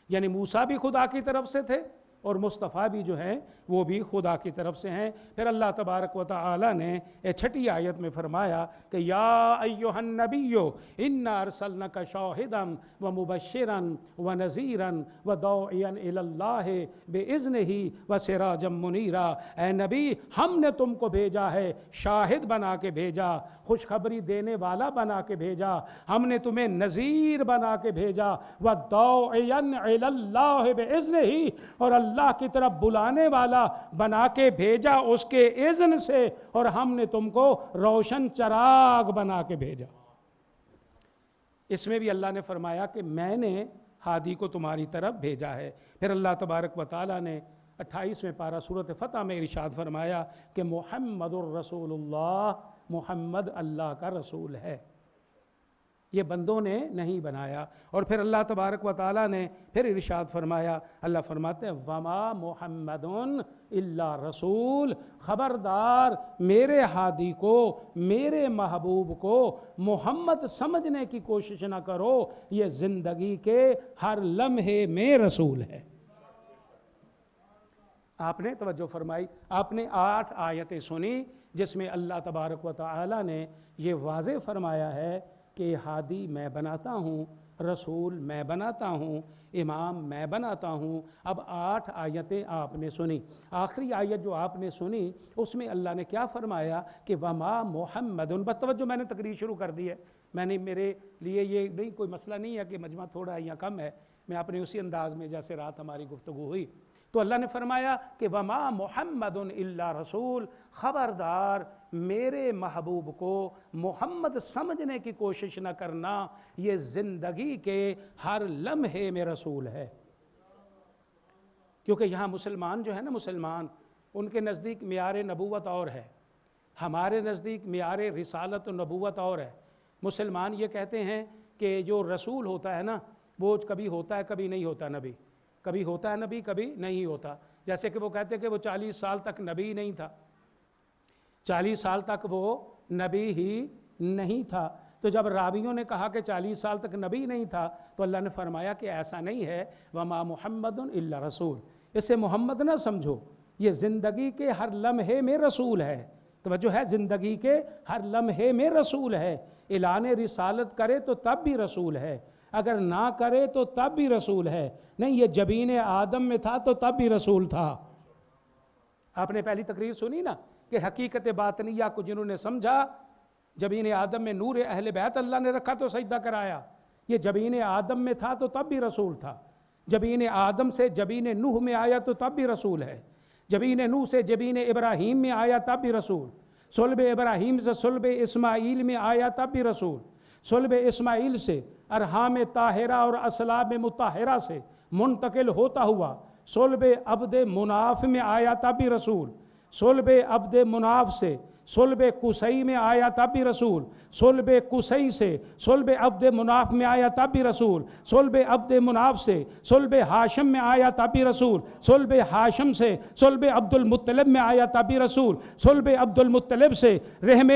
[SPEAKER 4] یعنی موسیٰ بھی خدا کی طرف سے تھے اور مصطفیٰ بھی جو ہیں وہ بھی خدا کی طرف سے ہیں۔ پھر اللہ تبارک و تعالی نے چھٹی آیت میں فرمایا کہ یا ایھا النبی انا ارسلناک شاہدا ومبشرا ونذیرا وداعیا الی اللہ باذنہ وسراجا منیرا۔ اے نبی، ہم نے تم کو بھیجا ہے، شاہد بنا کے بھیجا، خوشخبری دینے والا بنا کے بھیجا، ہم نے تمہیں نذیر بنا کے بھیجا، وداعیا الی اللہ باذنہ، اور اللہ کی طرف بلانے والا بنا کے بھیجا اس کے اذن سے، اور ہم نے تم کو روشن چراغ بنا کے بھیجا۔ اس میں بھی اللہ نے فرمایا کہ میں نے ہادی کو تمہاری طرف بھیجا ہے۔ پھر اللہ تبارک و تعالیٰ نے 28ویں پارہ سورۃ فتح میں ارشاد فرمایا کہ محمد الرسول اللہ، محمد اللہ کا رسول ہے، یہ بندوں نے نہیں بنایا۔ اور پھر اللہ تبارک و تعالیٰ نے پھر ارشاد فرمایا، اللہ فرماتے ہیں وما محمد الا رسول، خبردار میرے ہادی کو، میرے محبوب کو محمد سمجھنے کی کوشش نہ کرو، یہ زندگی کے ہر لمحے میں رسول ہے۔ آپ نے توجہ فرمائی، آپ نے 8 آیتیں سنی جس میں اللہ تبارک و تعالیٰ نے یہ واضح فرمایا ہے کہ ہادی میں بناتا ہوں، رسول میں بناتا ہوں، امام میں بناتا ہوں۔ اب 8 آیتیں آپ نے سنی، آخری آیت جو آپ نے سنی اس میں اللہ نے کیا فرمایا کہ وما محمد، بس توجہ، میں نے تقریر شروع کر دی ہے، میں نے، میرے لیے یہ نہیں کوئی مسئلہ نہیں ہے کہ مجمع تھوڑا ہے یا کم ہے، میں اپنے اسی انداز میں جیسے رات ہماری گفتگو ہوئی تو اللہ نے فرمایا کہ وما محمد الا رسول، خبردار میرے محبوب کو محمد سمجھنے کی کوشش نہ کرنا، یہ زندگی کے ہر لمحے میں رسول ہے۔ کیونکہ یہاں مسلمان جو ہے نا، مسلمان، ان کے نزدیک معیار نبوت اور ہے، ہمارے نزدیک معیار رسالت و نبوت اور ہے۔ مسلمان یہ کہتے ہیں کہ جو رسول ہوتا ہے نا وہ کبھی ہوتا ہے کبھی نہیں ہوتا نبی، کبھی ہوتا ہے نبی کبھی نہیں ہوتا۔ جیسے کہ وہ کہتے ہیں کہ وہ 40 سال تک نبی نہیں تھا، 40 سال تک وہ نبی ہی نہیں تھا۔ تو جب راویوں نے کہا کہ 40 سال تک نبی نہیں تھا تو اللہ نے فرمایا کہ ایسا نہیں ہے، وما محمد الا رسول، اسے محمد نہ سمجھو، یہ زندگی کے ہر لمحے میں رسول ہے۔ توجہ ہے، زندگی کے ہر لمحے میں رسول ہے۔ اعلان رسالت کرے تو تب بھی رسول ہے، اگر نہ کرے تو تب بھی رسول ہے۔ نہیں، یہ جبین آدم میں تھا تو تب بھی رسول تھا۔ آپ نے پہلی تقریر سنی نا کہ حقیقت باطنیہ کو جنہوں نے سمجھا، جبین آدم میں نور اہل بیت اللہ نے رکھا تو سجدہ کرایا، یہ جبین آدم میں تھا تو تب بھی رسول تھا۔ جبین آدم سے جبین نوح میں آیا تو تب بھی رسول ہے، جبین نوح سے جبین ابراہیم میں آیا تب بھی رسول، صلب ابراہیم سے صلب اسماعیل میں آیا تب بھی رسول، صلب اسماعیل سے ارحام طاہرہ اور اصلاب مطہرہ سے منتقل ہوتا ہوا صلب عبد مناف میں آیا تب بھی رسول، صلب عبد مناف سے صلب قصی میں آیا تب بھی رسول، صلب قصی سے صلب عبد مناف میں آیا تب بھی رسول، صلب عبد مناف سے صلب ہاشم میں آیا تب بھی رسول، صلب ہاشم سے صلب عبد المطلب میں آیا تب بھی رسول، صلب عبد المطلب سے رحم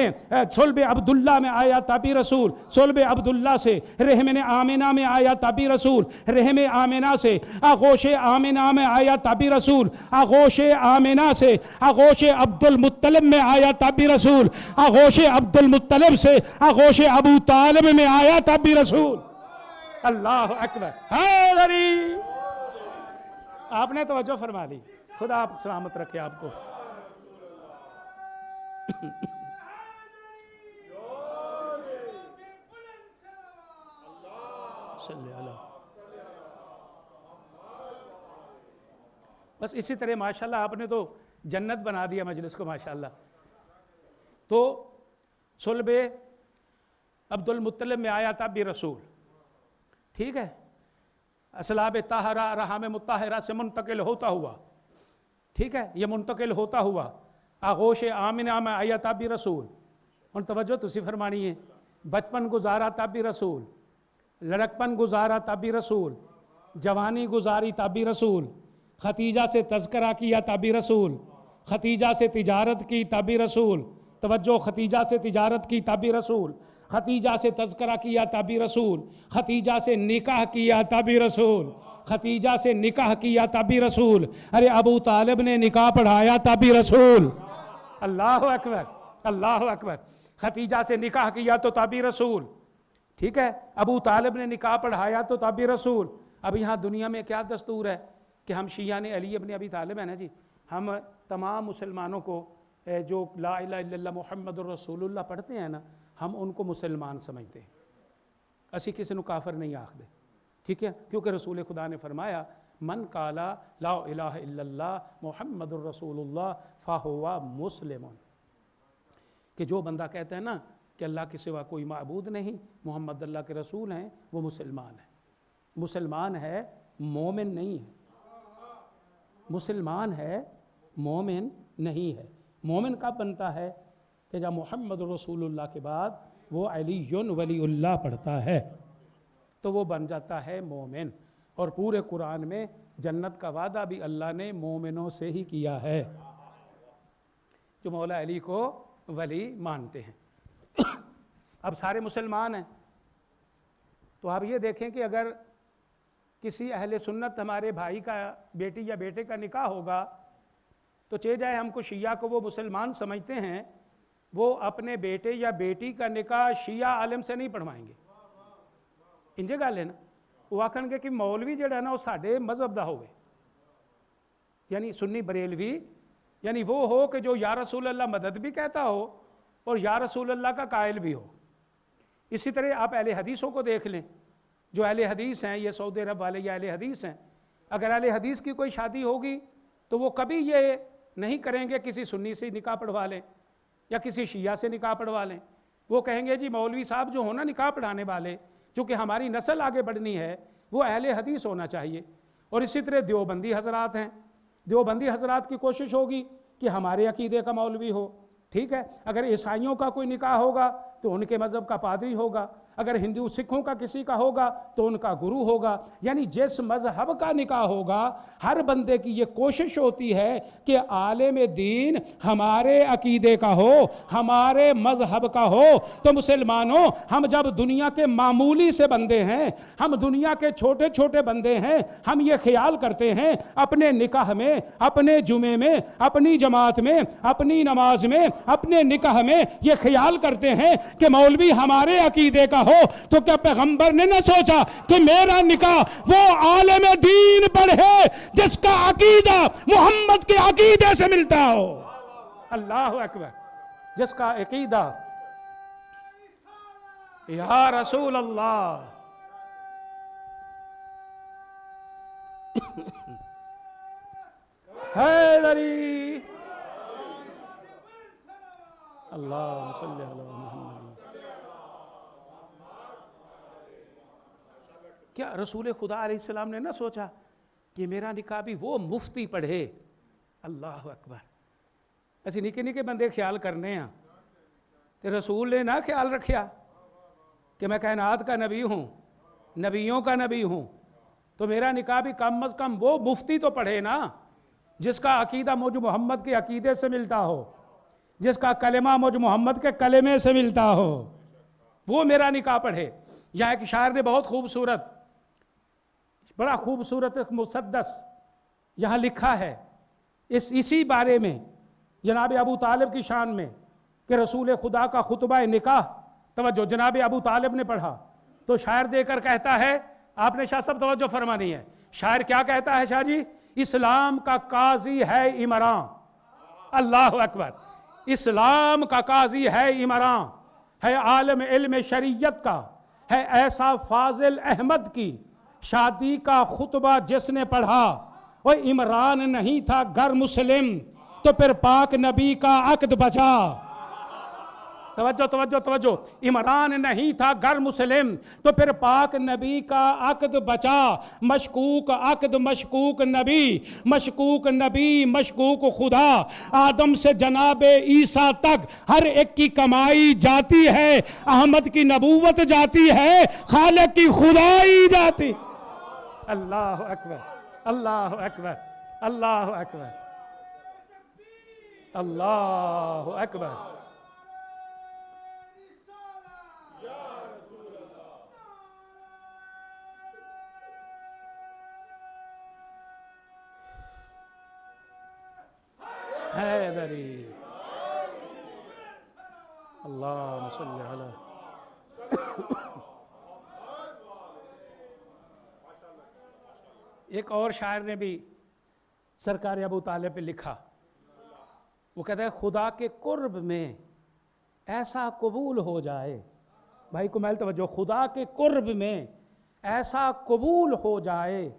[SPEAKER 4] صلب عبداللہ میں آیا تب بھی رسول، صلب عبداللہ سے رحم آمنہ میں آیا تب بھی رسول، رحم آمنہ سے آغوش آمنہ میں آیا تب بھی رسول، آغوش آمنہ سے آغوش عبد المطلب میں آیا تب بھی رسول، آغوش عبد المطلب سے آغوش ابو طالب میں آیا تب بھی رسول۔ اللہ اکبر، حیدری! آپ نے توجہ فرما لی، خدا آپ سلامت رکھے آپ کو۔ صلی اللہ. بس اسی طرح ماشاءاللہ آپ نے تو جنت بنا دیا مجلس کو ماشاءاللہ. تو صلب عبد المطلب میں آیا تھا بھی رسول، ٹھیک ہے، اسلاب طاہرہ رحم مطہرہ سے منتقل ہوتا ہوا، ٹھیک ہے، یہ منتقل ہوتا ہوا آغوش آمنہ میں آیا تھا بھی رسول. اور توجہ تسی فرمانی ہے، بچپن گزارا تب بھی رسول، لڑکپن گزارا تب بھی رسول، جوانی گزاری تب بھی رسول، ختیجہ سے تذکرہ کیا تب بھی رسول، ختیجہ سے تجارت کی تب بھی رسول. توجہ، ختیجہ سے تجارت کی تب بھی رسول، ختیجہ سے تذکرہ کیا تب بھی رسول، ختیجہ سے نکاح کیا تب بھی رسول، ختیجہ سے نکاح کیا تب بھی رسول. ارے ابو طالب نے نکاح پڑھایا تب بھی رسول. اللہ اکبر، اللہ اکبر. ختیجہ سے نکاح کیا تو تب بھی رسول، ٹھیک ہے، ابو طالب نے نکاح پڑھایا تو تب بھی رسول. اب یہاں دنیا میں کیا دستور ہے کہ ہم شیعان علی ابن ابی طالب ہیں نا جی، ہم تمام مسلمانوں کو جو لا الہ الا اللہ محمد الرسول اللہ پڑھتے ہیں نا، ہم ان کو مسلمان سمجھتے ہیں، اسی کسی نو کافر نہیں آخدے، ٹھیک ہے، کیونکہ رسول خدا نے فرمایا من قالا لا الہ الا اللہ محمد الرسول اللہ فہو مسلم، کہ جو بندہ کہتا ہے نا کہ اللہ کے سوا کوئی معبود نہیں، محمد اللہ کے رسول ہیں، وہ مسلمان ہے. مسلمان ہے، مومن نہیں ہے. مسلمان ہے، مومن نہیں ہے. مومن کب بنتا ہے کہ جب محمد رسول اللہ کے بعد وہ علی ولی اللہ پڑھتا ہے تو وہ بن جاتا ہے مومن. اور پورے قرآن میں جنت کا وعدہ بھی اللہ نے مومنوں سے ہی کیا ہے جو مولا علی کو ولی مانتے ہیں. اب سارے مسلمان ہیں تو آپ یہ دیکھیں کہ اگر کسی اہل سنت ہمارے بھائی کا بیٹی یا بیٹے کا نکاح ہوگا تو چاہے جائے ہم کو شیعہ کو وہ مسلمان سمجھتے ہیں، وہ اپنے بیٹے یا بیٹی کا نکاح شیعہ عالم سے نہیں پڑھوائیں گے. انجے گل ہے نا، وہ آکھن گے کہ مولوی جڑا ہے نا وہ ساڈے مذہب دا ہوئے، یعنی سنی بریلوی، یعنی وہ ہو کہ جو یا رسول اللہ مدد بھی کہتا ہو اور یا رسول اللہ کا قائل بھی ہو. اسی طرح آپ اہل حدیثوں کو دیکھ لیں، جو اہل حدیث ہیں، یہ سعودی عرب والے یا اہل حدیث ہیں، اگر اہل حدیث کی کوئی شادی ہوگی تو وہ کبھی یہ نہیں کریں گے کسی سنی سے نکاح پڑھوا لیں یا کسی شیعہ سے نکاح پڑھوا لیں. وہ کہیں گے جی مولوی صاحب جو ہونا نکاح پڑھانے والے، چونکہ ہماری نسل آگے بڑھنی ہے، وہ اہل حدیث ہونا چاہیے. اور اسی طرح دیوبندی حضرات ہیں، دیوبندی حضرات کی کوشش ہوگی کہ ہمارے عقیدے کا مولوی ہو، ٹھیک ہے. اگر عیسائیوں کا کوئی نکاح ہوگا تو ان کے مذہب کا پادری ہوگا، اگر ہندو سکھوں کا کسی کا ہوگا تو ان کا گرو ہوگا. یعنی جس مذہب کا نکاح ہوگا، ہر بندے کی یہ کوشش ہوتی ہے کہ عالم دین ہمارے عقیدے کا ہو، ہمارے مذہب کا ہو. تو مسلمانوں، ہم جب دنیا کے معمولی سے بندے ہیں، ہم دنیا کے چھوٹے چھوٹے بندے ہیں، ہم یہ خیال کرتے ہیں اپنے نکاح میں، اپنے جمعے میں، اپنی جماعت میں، اپنی نماز میں، اپنے نکاح میں یہ خیال کرتے ہیں کہ مولوی ہمارے عقیدے کا ہو. تو کیا پیغمبر نے نہ سوچا کہ میرا نکاح وہ عالم دین پڑھے جس کا عقیدہ محمد کے عقیدے سے ملتا ہو؟ اللہ اکبر. جس کا عقیدہ یا رسول اللہ حیدری اللہ صلی اللہ محمد. کیا رسول خدا علیہ السلام نے نہ سوچا کہ میرا نکاح بھی وہ مفتی پڑھے؟ اللہ اکبر. ایسے نکے نکے بندے خیال کرنے ہیں، کہ رسول نے نہ خیال رکھیا کہ میں کائنات کا نبی ہوں، نبیوں کا نبی ہوں، تو میرا نکاح بھی کم از کم وہ مفتی تو پڑھے نا جس کا عقیدہ مجھ محمد کے عقیدے سے ملتا ہو، جس کا کلمہ مجھ محمد کے کلمے سے ملتا ہو، وہ میرا نکاح پڑھے. یہاں ایک شاعر نے بہت خوبصورت، بڑا خوبصورت مسدس یہاں لکھا ہے اسی بارے میں، جناب ابو طالب کی شان میں، کہ رسول خدا کا خطبہ نکاح توجہ جناب ابو طالب نے پڑھا تو شاعر دے کر کہتا ہے، آپ نے شاہ صاحب توجہ فرمانی ہے، شاعر کیا کہتا ہے شاہ جی؟ اسلام کا قاضی ہے عمران. اللہ اکبر. اسلام کا قاضی ہے عمران، ہے عالم علم شریعت کا، ہے ایسا فاضل احمد کی شادی کا خطبہ جس نے پڑھا، وہ عمران نہیں تھا گر مسلم تو پھر پاک نبی کا عقد بچا۔ توجہ توجہ توجہ، عمران نہیں تھا گر مسلم تو پھر پاک نبی کا عقد بچا۔ مشکوک عقد، مشکوک نبی، مشکوک نبی، مشکوک خدا، آدم سے جناب عیسیٰ تک ہر ایک کی کمائی جاتی ہے، احمد کی نبوت جاتی ہے، خالق کی خدائی جاتی۔ اللہ اکبر، اللہ اکبر، اللہ اکبر، اللہ اکبر۔ حیدری اللہم صلی علی۔ ایک اور شاعر نے بھی سرکار ابو طالب پہ لکھا، وہ کہتا ہے خدا کے قرب میں ایسا قبول ہو جائے، بھائی کو میل توجہ، خدا کے قرب میں ایسا قبول ہو جائے،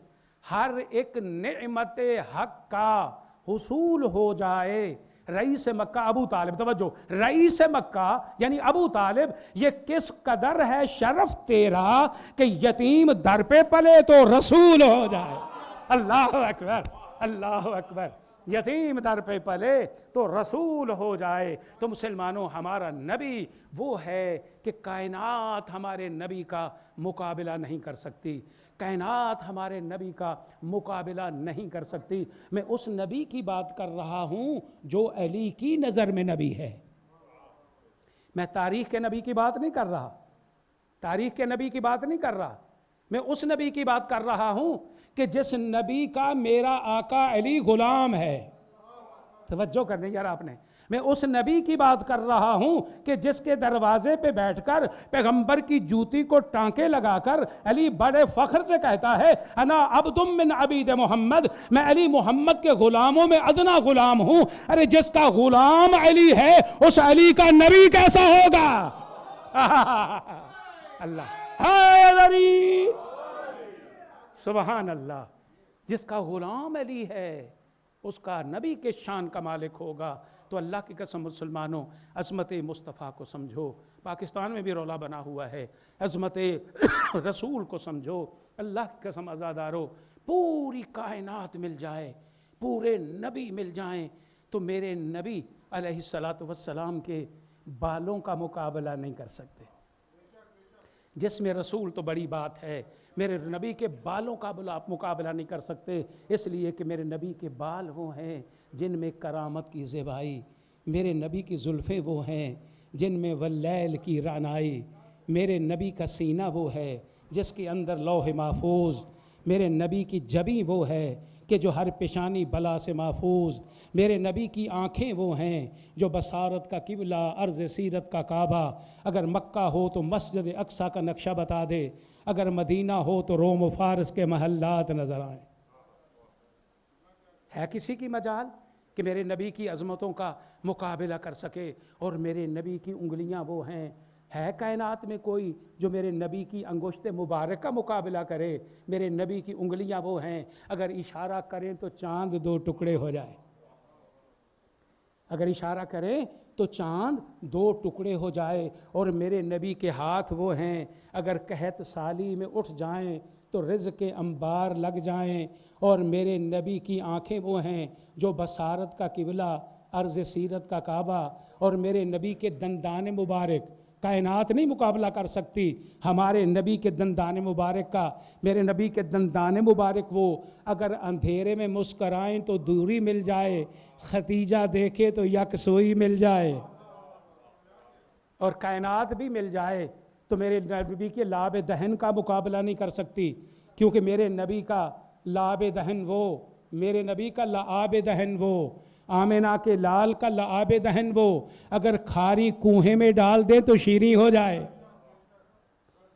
[SPEAKER 4] ہر ایک نعمت حق کا حصول ہو جائے۔ رئیس مکہ ابو طالب، توجہ، رئیس مکہ یعنی ابو طالب، یہ کس قدر ہے شرف تیرا کہ یتیم در پہ پلے تو رسول ہو جائے۔ اللہ اکبر، اللہ اکبر، یتیم در پہ پلے تو رسول ہو جائے۔ تو مسلمانوں، ہمارا نبی وہ ہے کہ کائنات ہمارے نبی کا مقابلہ نہیں کر سکتی، کائنات ہمارے نبی کا مقابلہ نہیں کر سکتی۔ میں اس نبی کی بات کر رہا ہوں جو علی کی نظر میں نبی ہے، میں تاریخ کے نبی کی بات نہیں کر رہا، تاریخ کے نبی کی بات نہیں کر رہا، میں اس نبی کی بات کر رہا ہوں کہ جس نبی کا میرا آقا علی غلام ہے۔ توجہ کرنے یار آپ نے، میں اس نبی کی بات کر رہا ہوں کہ جس کے دروازے پہ بیٹھ کر پیغمبر کی جوتی کو ٹانکے لگا کر علی بڑے فخر سے کہتا ہے انا عبد من عبید محمد، میں علی محمد کے غلاموں میں ادنا غلام ہوں۔ ارے جس کا غلام علی ہے اس علی کا نبی کیسا ہوگا؟ اللہ حیدری، سبحان اللہ، جس کا غلام علی ہے اس کا نبی کے شان کا مالک ہوگا۔ تو اللہ کی قسم مسلمانوں، عظمت مصطفیٰ کو سمجھو۔ پاکستان میں بھی رولا بنا ہوا ہے، عظمت رسول کو سمجھو۔ اللہ کی قسم عزادارو، پوری کائنات مل جائے، پورے نبی مل جائیں تو میرے نبی علیہ السلام کے بالوں کا مقابلہ نہیں کر سکتے۔ جسم رسول تو بڑی بات ہے، میرے نبی کے بالوں کا آپ مقابلہ نہیں کر سکتے، اس لیے کہ میرے نبی کے بال وہ ہیں جن میں کرامت کی زیبائی، میرے نبی کی زلفیں وہ ہیں جن میں واللیل کی رعنائی، میرے نبی کا سینہ وہ ہے جس کے اندر لوح محفوظ، میرے نبی کی جبیں وہ ہے کہ جو ہر پیشانی بلا سے محفوظ، میرے نبی کی آنکھیں وہ ہیں جو بصارت کا قبلہ، عرض سیرت کا کعبہ، اگر مکہ ہو تو مسجد اقصیٰ کا نقشہ بتا دے، اگر مدینہ ہو تو روم و فارس کے محلات نظر آئیں۔ ہے کسی کی مجال کہ میرے نبی کی عظمتوں کا مقابلہ کر سکے؟ اور میرے نبی کی انگلیاں وہ ہیں، ہے کائنات میں کوئی جو میرے نبی کی انگشت مبارک کا مقابلہ کرے؟ میرے نبی کی انگلیاں وہ ہیں، اگر اشارہ کریں تو چاند دو ٹکڑے ہو جائے، اگر اشارہ کریں تو چاند دو ٹکڑے ہو جائے۔ اور میرے نبی کے ہاتھ وہ ہیں، اگر قحط سالی میں اٹھ جائیں تو رزق کے انبار لگ جائیں۔ اور میرے نبی کی آنکھیں وہ ہیں جو بصارت کا قبلہ، عرض سیرت کا کعبہ۔ اور میرے نبی کے دندان مبارک کائنات نہیں مقابلہ کر سکتی ہمارے نبی کے دندان مبارک کا۔ میرے نبی کے دندان مبارک وہ اگر اندھیرے میں مسکرائیں تو دوری مل جائے، ختیجہ دیکھے تو یکسوئی مل جائے، اور کائنات بھی مل جائے تو میرے نبی کے لاب دہن کا مقابلہ نہیں کر سکتی، کیونکہ میرے نبی کا لاب دہن وہ، میرے نبی کا لعاب دہن وہ، آمنہ کے لال کا لعاب دہن وہ اگر کھاری کوہے میں ڈال دیں تو شیریں ہو جائے۔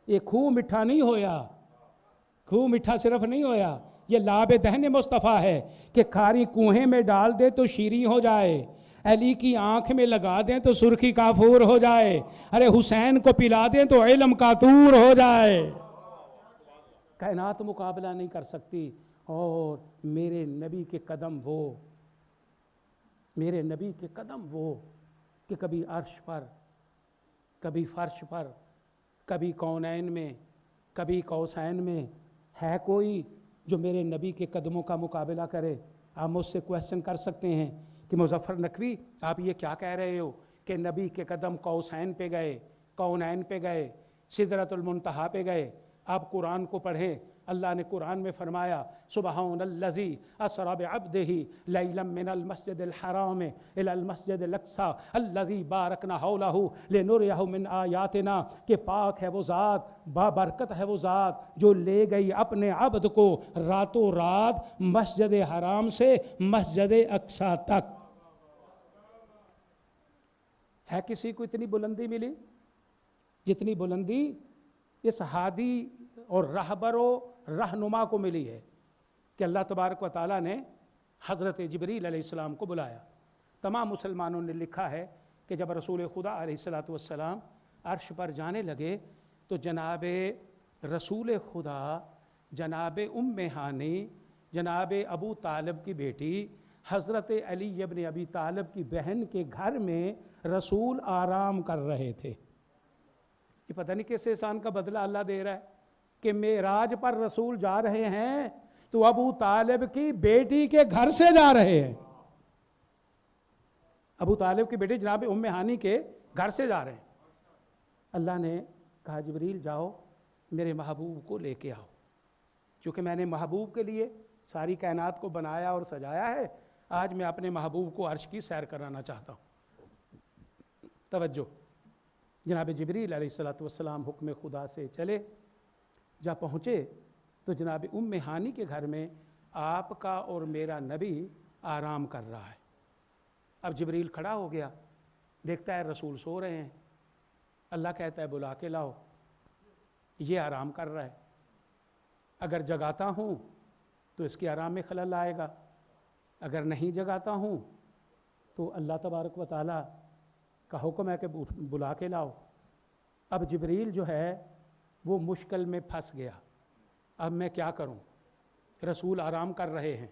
[SPEAKER 4] یہ خوہ مٹھا نہیں ہویا، خوہ مٹھا صرف نہیں ہویا، یہ لعاب دہن مصطفیٰ ہے کہ کھاری کوہے میں ڈال دے تو شیریں ہو جائے۔ علی کی آنکھ میں لگا دیں تو سرخی کافور ہو جائے، ارے حسین کو پلا دیں تو علم کا طور ہو جائے۔ کائنات مقابلہ نہیں کر سکتی، اور میرے نبی کے قدم وہ، میرے نبی کے قدم وہ کہ کبھی عرش پر، کبھی فرش پر، کبھی کونین میں، کبھی قوسین میں، ہے کوئی جو میرے نبی کے قدموں کا مقابلہ کرے؟ آپ مجھ سے کویسچن کر سکتے ہیں کہ مظفر نقوی آپ یہ کیا کہہ رہے ہو کہ نبی کے قدم قوسین پہ گئے، کونین پہ گئے، سدرۃ المنتہا پہ گئے؟ آپ قرآن کو پڑھیں، اللہ نے قرآن میں فرمایا سبحان الذی اسری بعبدہ لیلا من المسجد الحرام الی المسجد الاقصی الذی بارکنا حولہ لنریہ من آیاتنا، کہ پاک ہے وہ ذات، بابرکت ہے وہ ذات جو لے گئی اپنے عبد کو راتوں رات مسجد حرام سے مسجد اقصی تک۔ ہے کسی کو اتنی بلندی ملی جتنی بلندی اس ہادی اور رہبر و رہنما کو ملی ہے کہ اللہ تبارک و تعالیٰ نے حضرت جبریل علیہ السلام کو بلایا۔ تمام مسلمانوں نے لکھا ہے کہ جب رسول خدا علیہ السلام عرش پر جانے لگے تو جناب رسول خدا، جناب ام ہانی، جناب ابو طالب کی بیٹی حضرت علی ابن ابی طالب کی بہن کے گھر میں رسول آرام کر رہے تھے۔ یہ پتہ نہیں کس احسان کا بدلہ اللہ دے رہا ہے کہ معراج پر رسول جا رہے ہیں تو ابو طالب کی بیٹی کے گھر سے جا رہے ہیں، ابو طالب کی بیٹی جناب ام ہانی کے گھر سے جا رہے ہیں۔ اللہ نے کہا جبریل جاؤ میرے محبوب کو لے کے آؤ، چونکہ میں نے محبوب کے لیے ساری کائنات کو بنایا اور سجایا ہے، آج میں اپنے محبوب کو عرش کی سیر کرانا چاہتا ہوں۔ توجہ، جناب جبریل علیہ السلام حکم خدا سے چلے، جب پہنچے تو جناب ام ہانی کے گھر میں آپ کا اور میرا نبی آرام کر رہا ہے۔ اب جبریل کھڑا ہو گیا، دیکھتا ہے رسول سو رہے ہیں، اللہ کہتا ہے بلا کے لاؤ، یہ آرام کر رہا ہے، اگر جگاتا ہوں تو اس کے آرام میں خلل آئے گا، اگر نہیں جگاتا ہوں تو اللہ تبارک و تعالیٰ کا حکم ہے کہ بلا کے لاؤ۔ اب جبریل جو ہے وہ مشکل میں پھنس گیا، اب میں کیا کروں؟ رسول آرام کر رہے ہیں۔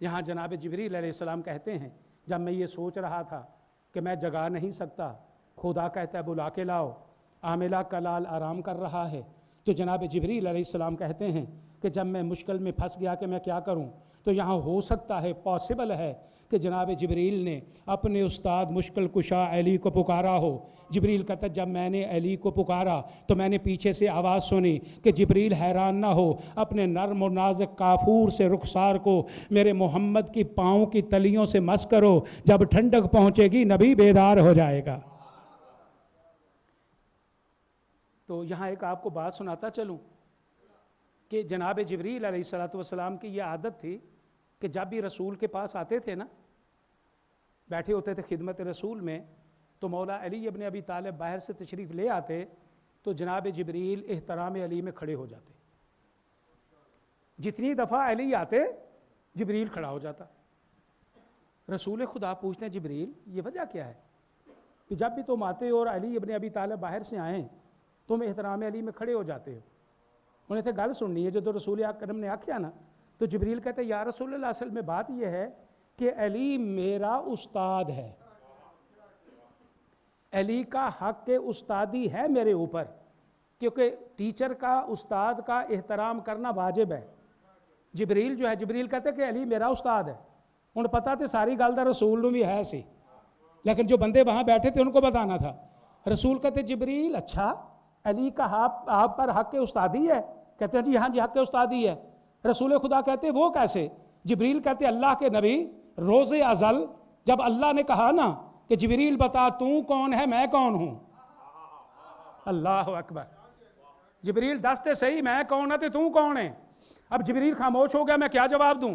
[SPEAKER 4] یہاں جناب جبریل علیہ السلام کہتے ہیں جب میں یہ سوچ رہا تھا کہ میں جگا نہیں سکتا، خدا کہتا ہے بلا کے لاؤ، عاملہ کا لال آرام کر رہا ہے، تو جناب جبریل علیہ السلام کہتے ہیں کہ جب میں مشکل میں پھنس گیا کہ میں کیا کروں، تو یہاں ہو سکتا ہے، پاسبل ہے کہ جناب جبریل نے اپنے استاد مشکل کشا علی کو پکارا ہو۔ جبریل کہتا ہے جب میں نے علی کو پکارا تو میں نے پیچھے سے آواز سنی کہ جبریل حیران نہ ہو، اپنے نرم و نازک کافور سے رخسار کو میرے محمد کی پاؤں کی تلیوں سے مس کرو، جب ٹھنڈک پہنچے گی نبی بیدار ہو جائے گا۔ تو یہاں ایک آپ کو بات سناتا چلوں کہ جناب جبریل علیہ السلام کی یہ عادت تھی کہ جب بھی رسول کے پاس آتے تھے نا، بیٹھے ہوتے تھے خدمت رسول میں، تو مولا علی ابن ابی طالب باہر سے تشریف لے آتے تو جناب جبریل احترام علی میں کھڑے ہو جاتے، جتنی دفعہ علی آتے جبریل کھڑا ہو جاتا۔ رسول خدا پوچھتے ہیں جبریل یہ وجہ کیا ہے کہ جب بھی تم آتے ہو اور علی ابن ابی طالب باہر سے آئیں تم احترام علی میں کھڑے ہو جاتے ہو؟ انہیں تھے گل سننی ہے، جو رسول اکرم نے آکھیا نا، تو جبریل کہتے ہیں یا رسول اللہ، اصل میں بات یہ ہے کہ علی میرا استاد ہے، علی کا حق کے استادی ہے میرے اوپر، کیونکہ ٹیچر کا، استاد کا احترام کرنا واجب ہے۔ جبریل جو ہے، جبریل کہتے ہیں کہ علی میرا استاد ہے، انہیں پتا تھے ساری گل دا رسول نوں بھی ہے سی، لیکن جو بندے وہاں بیٹھے تھے ان کو بتانا تھا۔ رسول کہتے جبریل اچھا علی کا آپ پر حق استادی ہے؟ کہتے ہیں جی ہاں جی حق استادی ہے۔ رسول خدا کہتے وہ کیسے؟ جبریل کہتے اللہ کے نبی روز ازل جب اللہ نے کہا نا کہ جبریل بتا تو کون ہے میں کون ہوں، اللہ اکبر، جبریل دستے صحیح میں کون ہے تو کون ہے؟ اب جبریل خاموش ہو گیا، میں کیا جواب دوں؟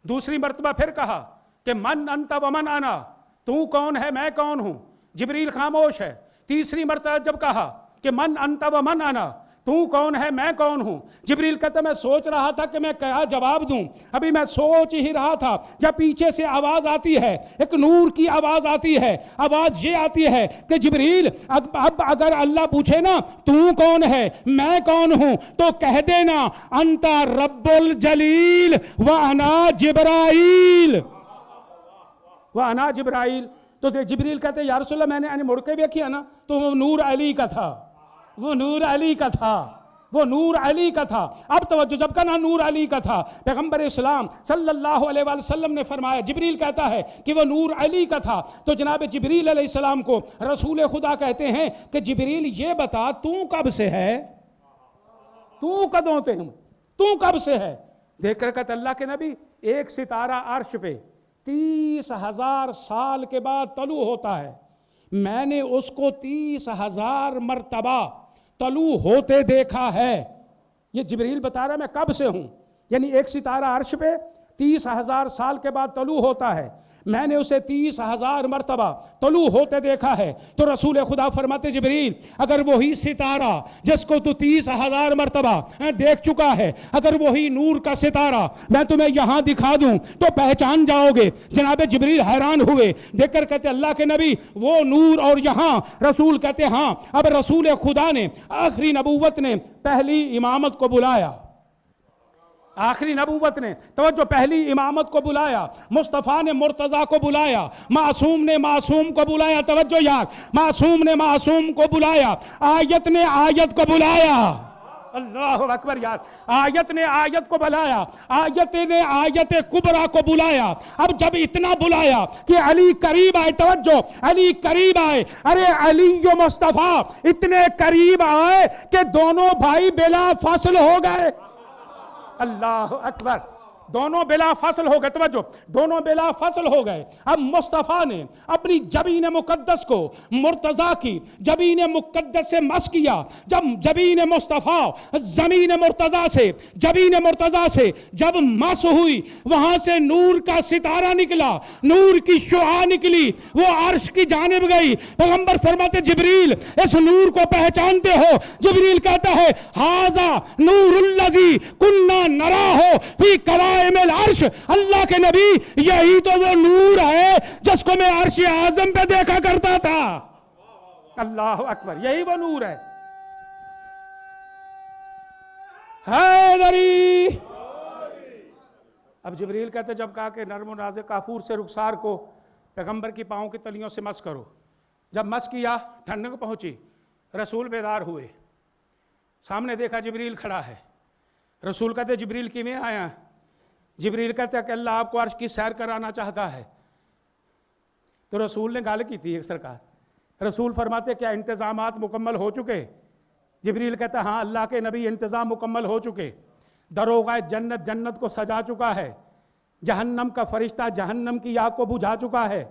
[SPEAKER 4] دوسری مرتبہ پھر کہا کہ من انت ومن انا، تو کون ہے میں کون ہوں؟ جبریل خاموش ہے۔ تیسری مرتبہ جب کہا کہ من انت ومن انا، تو کون ہے میں کون ہوں؟ جبریل کہتا میں سوچ رہا تھا کہ میں کیا جواب دوں، ابھی میں سوچ ہی رہا تھا جب پیچھے سے آواز آتی ہے، ایک نور کی آواز آتی ہے، آواز یہ آتی ہے کہ جبریل اب اگر اللہ پوچھے نا تو کون ہے میں کون ہوں تو کہہ دینا انت رب الجلیل وانا جبرائیل، وانا جبرائیل۔ تو جبریل کہتے یا رسول اللہ میں نے مڑ کے دیکھا نا تو وہ نور علی کا تھا، وہ نور علی کا تھا، وہ نور علی کا تھا۔ اب توجہ، جب کہنا نور علی کا تھا، پیغمبر اسلام صلی اللہ علیہ وآلہ وسلم نے فرمایا، جبریل کہتا ہے کہ وہ نور علی کا تھا، تو جناب جبریل علیہ السلام کو رسول خدا کہتے ہیں کہ جبریل یہ بتا تو کب سے ہے، تو کدوں تے ہوں، تو کب سے ہے؟ دیکھ کر کہتے اللہ کے نبی ایک ستارہ عرش پہ 30,000 سال کے بعد طلوع ہوتا ہے، میں نے اس کو 30,000 مرتبہ طلوع ہوتے دیکھا ہے۔ یہ جبریل بتا رہا ہے میں کب سے ہوں، یعنی ایک ستارہ عرش پہ 30,000 سال کے بعد طلوع ہوتا ہے، میں نے اسے 30,000 مرتبہ طلوع ہوتے دیکھا ہے۔ تو رسول خدا فرماتے جبریل اگر وہی ستارہ جس کو تو 30,000 مرتبہ دیکھ چکا ہے، اگر وہی نور کا ستارہ میں تمہیں یہاں دکھا دوں تو پہچان جاؤ گے۔ جناب جبریل حیران ہوئے، دیکھ کر کہتے اللہ کے نبی وہ نور اور یہاں؟ رسول کہتے ہاں۔ اب رسول خدا نے آخری نبوت نے پہلی امامت کو بلایا، آخری نبوت نے توجہ پہلی امامت کو بلایا، مصطفیٰ نے مرتضیٰ کو بلایا، معصوم نے معصوم کو بلایا، توجہ یار، معصوم نے معصوم کو بلایا، آیت نے آیت کو بلایا، اللہ اکبر یار، آیت نے آیت کو بلایا، آیت نے آیت کبرا کو بلایا۔ اب جب اتنا بلایا کہ علی قریب آئے، توجہ علی قریب آئے، ارے علی و مصطفیٰ اتنے قریب آئے کہ دونوں بھائی بلا فاصل ہو گئے، اللہ اکبر، دونوں بلا فصل ہو گئے، توجہ دونوں بلا فصل ہو گئے۔ اب مصطفیٰ نے اپنی جبین مقدس کو مرتضیٰ کی جبین مقدس سے مس کیا، جب جبین مصطفیٰ زمین مرتضیٰ سے جبین مرتضیٰ سے جب مس ہوئی، وہاں سے نور کا ستارہ نکلا، نور کی شعاع نکلی، وہ عرش کی جانب گئی۔ پیغمبر فرماتے جبریل اس نور کو پہچانتے ہو؟ جبریل کہتا ہے ھذا نور الذی کنا نراہ فی قوائم العرش، اللہ کے نبی یہی تو وہ نور ہے جس کو میں عرش اعظم پہ دیکھا کرتا تھا، اللہ اکبر، یہی وہ نور ہے۔ حیدری۔ اب جبریل کہتے جب کہا کہ نرم و نازک کافور سے رخسار کو پیغمبر کی پاؤں کی تلیوں سے مس کرو، جب مس کیا ٹھنڈک پہنچی، رسول بیدار ہوئے، سامنے دیکھا جبریل کھڑا ہے۔ رسول کہتے جبریل کیویں آیا؟ جبریل کہتے ہیں کہ اللہ آپ کو عرش کی سیر کرانا چاہتا ہے۔ تو رسول نے گال کی تھی ایک سرکار، رسول فرماتے کیا انتظامات مکمل ہو چکے؟ جبریل کہتا ہاں اللہ کے نبی انتظام مکمل ہو چکے، دروغہ جنت جنت کو سجا چکا ہے، جہنم کا فرشتہ جہنم کی آگ کو بجھا چکا ہے،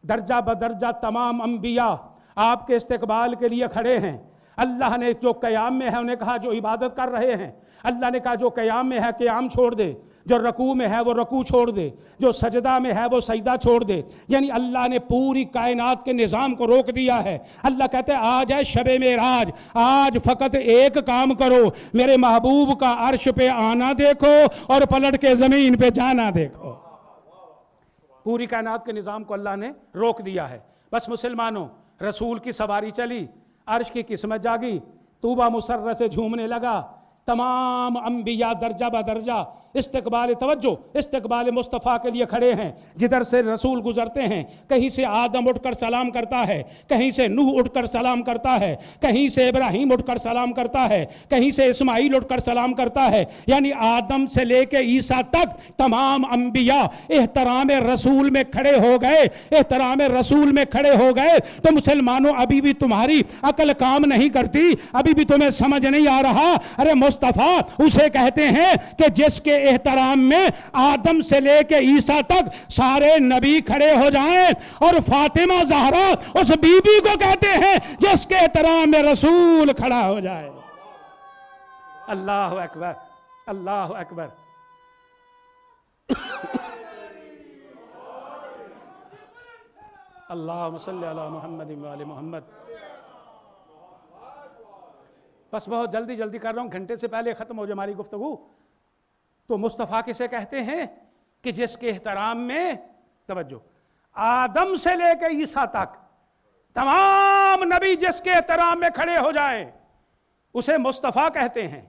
[SPEAKER 4] درجہ بدرجہ تمام انبیاء آپ کے استقبال کے لیے کھڑے ہیں۔ اللہ نے جو قیام میں ہے انہیں کہا جو عبادت کر رہے ہیں، اللہ نے کہا جو قیام میں ہے قیام چھوڑ دے، جو رکوع میں ہے وہ رکوع چھوڑ دے، جو سجدہ میں ہے وہ سجدہ چھوڑ دے، یعنی اللہ نے پوری کائنات کے نظام کو روک دیا ہے۔ اللہ کہتے ہیں آج ہے شب معراج، آج فقط ایک کام کرو، میرے محبوب کا عرش پہ آنا دیکھو اور پلٹ کے زمین پہ جانا دیکھو۔ پوری کائنات کے نظام کو اللہ نے روک دیا ہے۔ بس مسلمانوں، رسول کی سواری چلی، عرش کی قسمت جاگی، طوبہ مسرہ سے جھومنے لگا، تمام انبیاء درجہ بدرجہ استقبال توجہ استقبال مصطفیٰ کے لیے کھڑے ہیں۔ جدھر سے رسول گزرتے ہیں، کہیں سے آدم اٹھ کر سلام کرتا ہے، کہیں سے نوح اٹھ کر سلام کرتا ہے، کہیں سے ابراہیم اٹھ کر سلام کرتا ہے، کہیں سے اسماعیل اٹھ کر سلام کرتا ہے، یعنی آدم سے لے کے عیسیٰ تک تمام انبیاء احترام رسول میں کھڑے ہو گئے، احترام رسول میں کھڑے ہو گئے۔ تو مسلمانوں ابھی بھی تمہاری عقل کام نہیں کرتی، ابھی بھی تمہیں سمجھ نہیں آ رہا۔ ارے مصطفیٰ اسے کہتے ہیں کہ جس کے احترام میں آدم سے لے کے عیسیٰ تک سارے نبی کھڑے ہو جائیں، اور فاطمہ زہرا اس بی بی کو کہتے ہیں جس کے احترام میں رسول کھڑا ہو جائے۔ اللہ اکبر، اللہ اکبر۔ اللہم صلی علی محمد و آل محمد۔ بس بہت جلدی جلدی کر رہا ہوں، گھنٹے سے پہلے ختم ہو جائے ہماری گفتگو. تو مصطفیٰ کسے کہتے ہیں کہ جس کے احترام میں، توجہ، آدم سے لے کے عیسیٰ تک تمام نبی جس کے احترام میں کھڑے ہو جائیں اسے مصطفیٰ کہتے ہیں،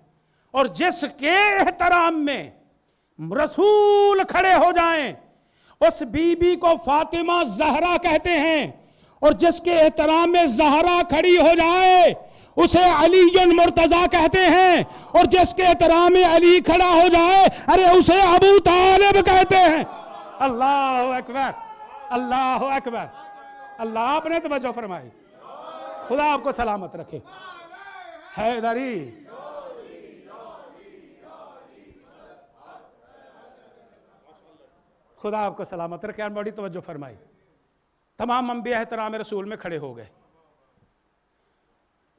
[SPEAKER 4] اور جس کے احترام میں رسول کھڑے ہو جائیں اس بی بی کو فاطمہ زہرا کہتے ہیں، اور جس کے احترام میں زہرا کھڑی ہو جائے اسے علی مرتضیٰ کہتے ہیں، اور جس کے احترام میں علی کھڑا ہو جائے ارے اسے ابو طالب کہتے ہیں. اللہ اکبر، اللہ اکبر. اللہ آپ نے توجہ فرمائی. خدا آپ کو سلامت رکھے. حیدری خدا آپ کو سلامت رکھے. اور بڑی توجہ فرمائی. تمام انبیاء احترام رسول میں کھڑے ہو گئے.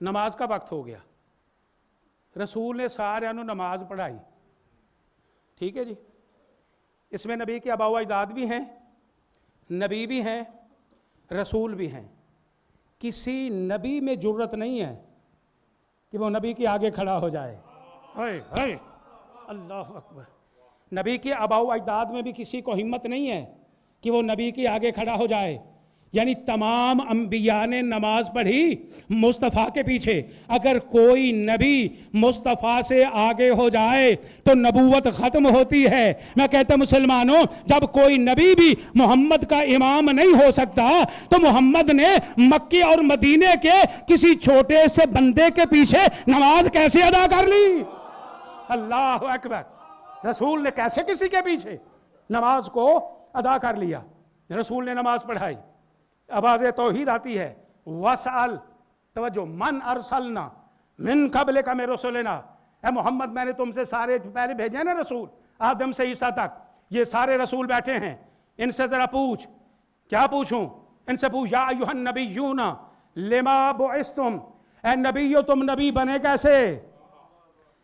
[SPEAKER 4] نماز کا وقت ہو گیا. رسول نے سارے نماز پڑھائی. ٹھیک ہے جی. اس میں نبی کے آباء و اجداد بھی ہیں، نبی بھی ہیں، رسول بھی ہیں. کسی نبی میں جرت نہیں ہے کہ وہ نبی کے آگے کھڑا ہو جائے. اللہ اکبر. نبی کے آباء و اجداد میں بھی کسی کو ہمت نہیں ہے کہ وہ نبی کے آگے کھڑا ہو جائے. یعنی تمام انبیاء نے نماز پڑھی مصطفیٰ کے پیچھے. اگر کوئی نبی مصطفیٰ سے آگے ہو جائے تو نبوت ختم ہوتی ہے. میں کہتا ہوں مسلمانوں، جب کوئی نبی بھی محمد کا امام نہیں ہو سکتا تو محمد نے مکے اور مدینے کے کسی چھوٹے سے بندے کے پیچھے نماز کیسے ادا کر لی؟ اللہ اکبر. رسول نے کیسے کسی کے پیچھے نماز کو ادا کر لیا؟ رسول نے نماز پڑھائی. آواز توحید آتی ہے. وَسْأَلْ، توجہ، من ارسلنا من قبلک من رسولنا. اے محمد میں نے تم سے سارے پہلے بھیجے نا رسول، آدم سے عیسیٰ تک. یہ سارے رسول بیٹھے ہیں، ان سے ذرا پوچھ. کیا پوچھوں؟ ان سے پوچھ یا ایھا النبیون لما بعثتم. اے نبیو تم نبی بنے کیسے؟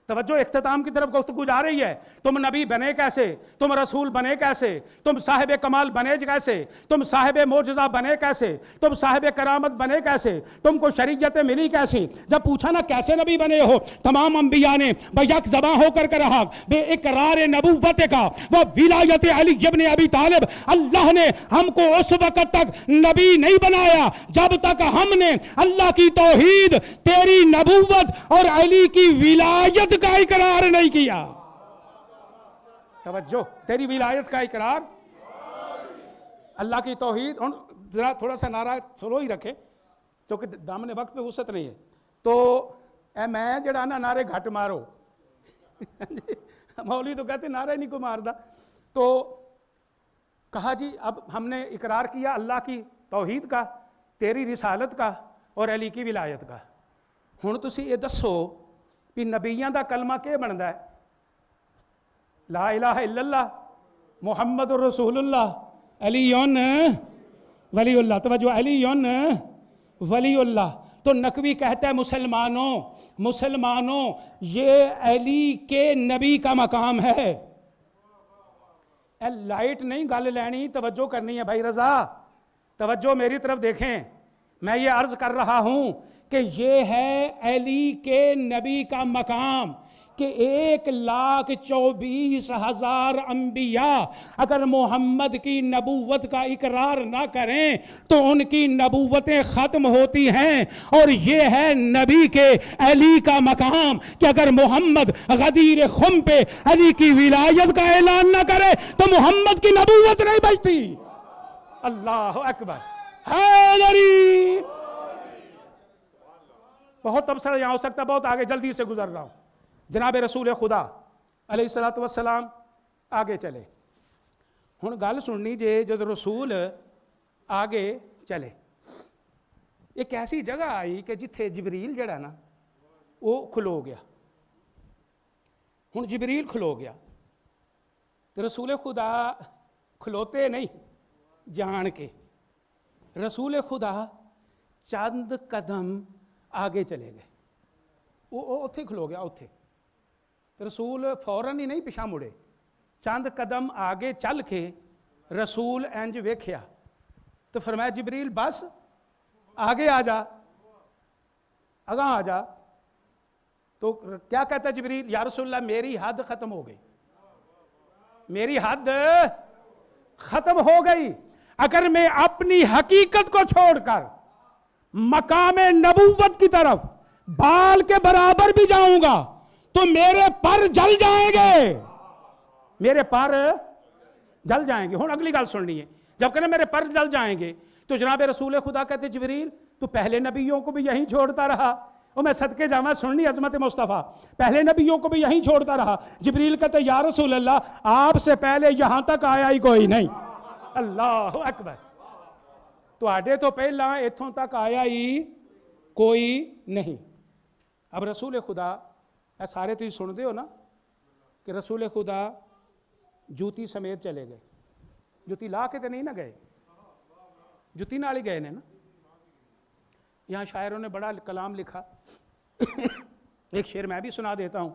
[SPEAKER 4] توجہ، اختتام کی طرف گفتگو جا رہی ہے. تم نبی بنے کیسے؟ تم رسول بنے کیسے؟ تم صاحب کمال بنے کیسے؟ تم صاحب معجزہ بنے کیسے؟ تم صاحب کرامت بنے کیسے؟ تم کو شریعت ملی کیسے؟ جب پوچھا نا کیسے نبی بنے ہو، تمام انبیاء نے بیک زباں ہو کر رہا بے اقرار نبوت کا وہ ولایت علی ابن ابی طالب. اللہ نے ہم کو اس وقت تک نبی نہیں بنایا جب تک ہم نے اللہ کی توحید، تیری نبوت اور علی کی ولایت کا اقرار نہیں کیا. توجہ، تیری ولایت کا اقرار، اللہ کی توحید. ذرا تھوڑا سا نعرہ سلو ہی رکھے کیونکہ دامن وقت پہ وسعت نہیں ہے. تو اے میں جڑا نا نعرے گھٹ مارو. مولوی تو کہتے نعرہ نہیں کو ماردا. تو کہا جی اب ہم نے اقرار کیا اللہ کی توحید کا، تیری رسالت کا اور علی کی ولایت کا. ہن تسی یہ دسو بھی نبیاں دا کلمہ کیا بندا ہے؟ لا الہ الا اللہ محمد رسول اللہ علی ولی اللہ. توجہ، علی ولی اللہ. تو نقوی کہتا ہے مسلمانوں یہ علی کے نبی کا مقام ہے. اے لائٹ نہیں گل لینی، توجہ کرنی ہے بھائی رضا. توجہ میری طرف دیکھیں. میں یہ عرض کر رہا ہوں کہ یہ ہے علی کے نبی کا مقام کہ 1,24,000 انبیاء اگر محمد کی نبوت کا اقرار نہ کریں تو ان کی نبوتیں ختم ہوتی ہیں. اور یہ ہے نبی کے علی کا مقام کہ اگر محمد غدیر خم پہ علی کی ولایت کا اعلان نہ کرے تو محمد کی نبوت نہیں بچتی. اللہ اکبر. حیدری. بہت تبصرہ یہاں ہو سکتا ہے، بہت آگے جلدی سے گزر رہا ہوں. جناب رسول خدا علیہ الصلوۃ والسلام آگے چلے. ہن گل سننی جے جب رسول آگے چلے ایک ایسی جگہ آئی کہ جتھے جبریل جڑا نا وہ کھلو گیا. ہن جبریل کھلو گیا تو رسول خدا کھلوتے نہیں جان کے. رسول خدا چند قدم آگے چلے گئے. وہ اتھے کھلو گیا. اتھے رسول فوراً ہی نہیں پیچھا مڑے، چند قدم آگے چل کے رسول انج ویکھیا تو فرمایا جبریل بس آگے آ جا، اگاں آ جا. تو کیا کہتا ہے جبریل؟ یا رسول اللہ میری حد ختم ہو گئی، میری حد ختم ہو گئی، اگر میں اپنی حقیقت کو چھوڑ کر مقام نبوت کی طرف بال کے برابر بھی جاؤں گا تو میرے پر جل جائیں گے، میرے پر جل جائیں گے۔ ہوں اگلی گل سننی ہے، جب کہ میرے پر جل جائیں گے تو جناب رسول خدا کہتے جبریل تو پہلے نبیوں کو بھی یہیں چھوڑتا رہا، اور میں صدقے جاواں سننی عظمت مصطفیٰ، پہلے نبیوں کو بھی یہیں چھوڑتا رہا۔ جبریل کہتے یا رسول اللہ آپ سے پہلے یہاں تک آیا ہی کوئی نہیں۔ اللہ اکبر، تو آڈے تو پہلا ایتھوں تک آیا ہی کوئی نہیں۔ اب رسول خدا اے سارے تھی سن دے ہو نا کہ رسول خدا جوتی سمیت چلے گئے، جوتی لا کے تو نہیں نہ گئے، جوتی نال ہی گئے نا۔ یہاں شاعروں نے بڑا کلام لکھا، ایک شعر میں بھی سنا دیتا ہوں۔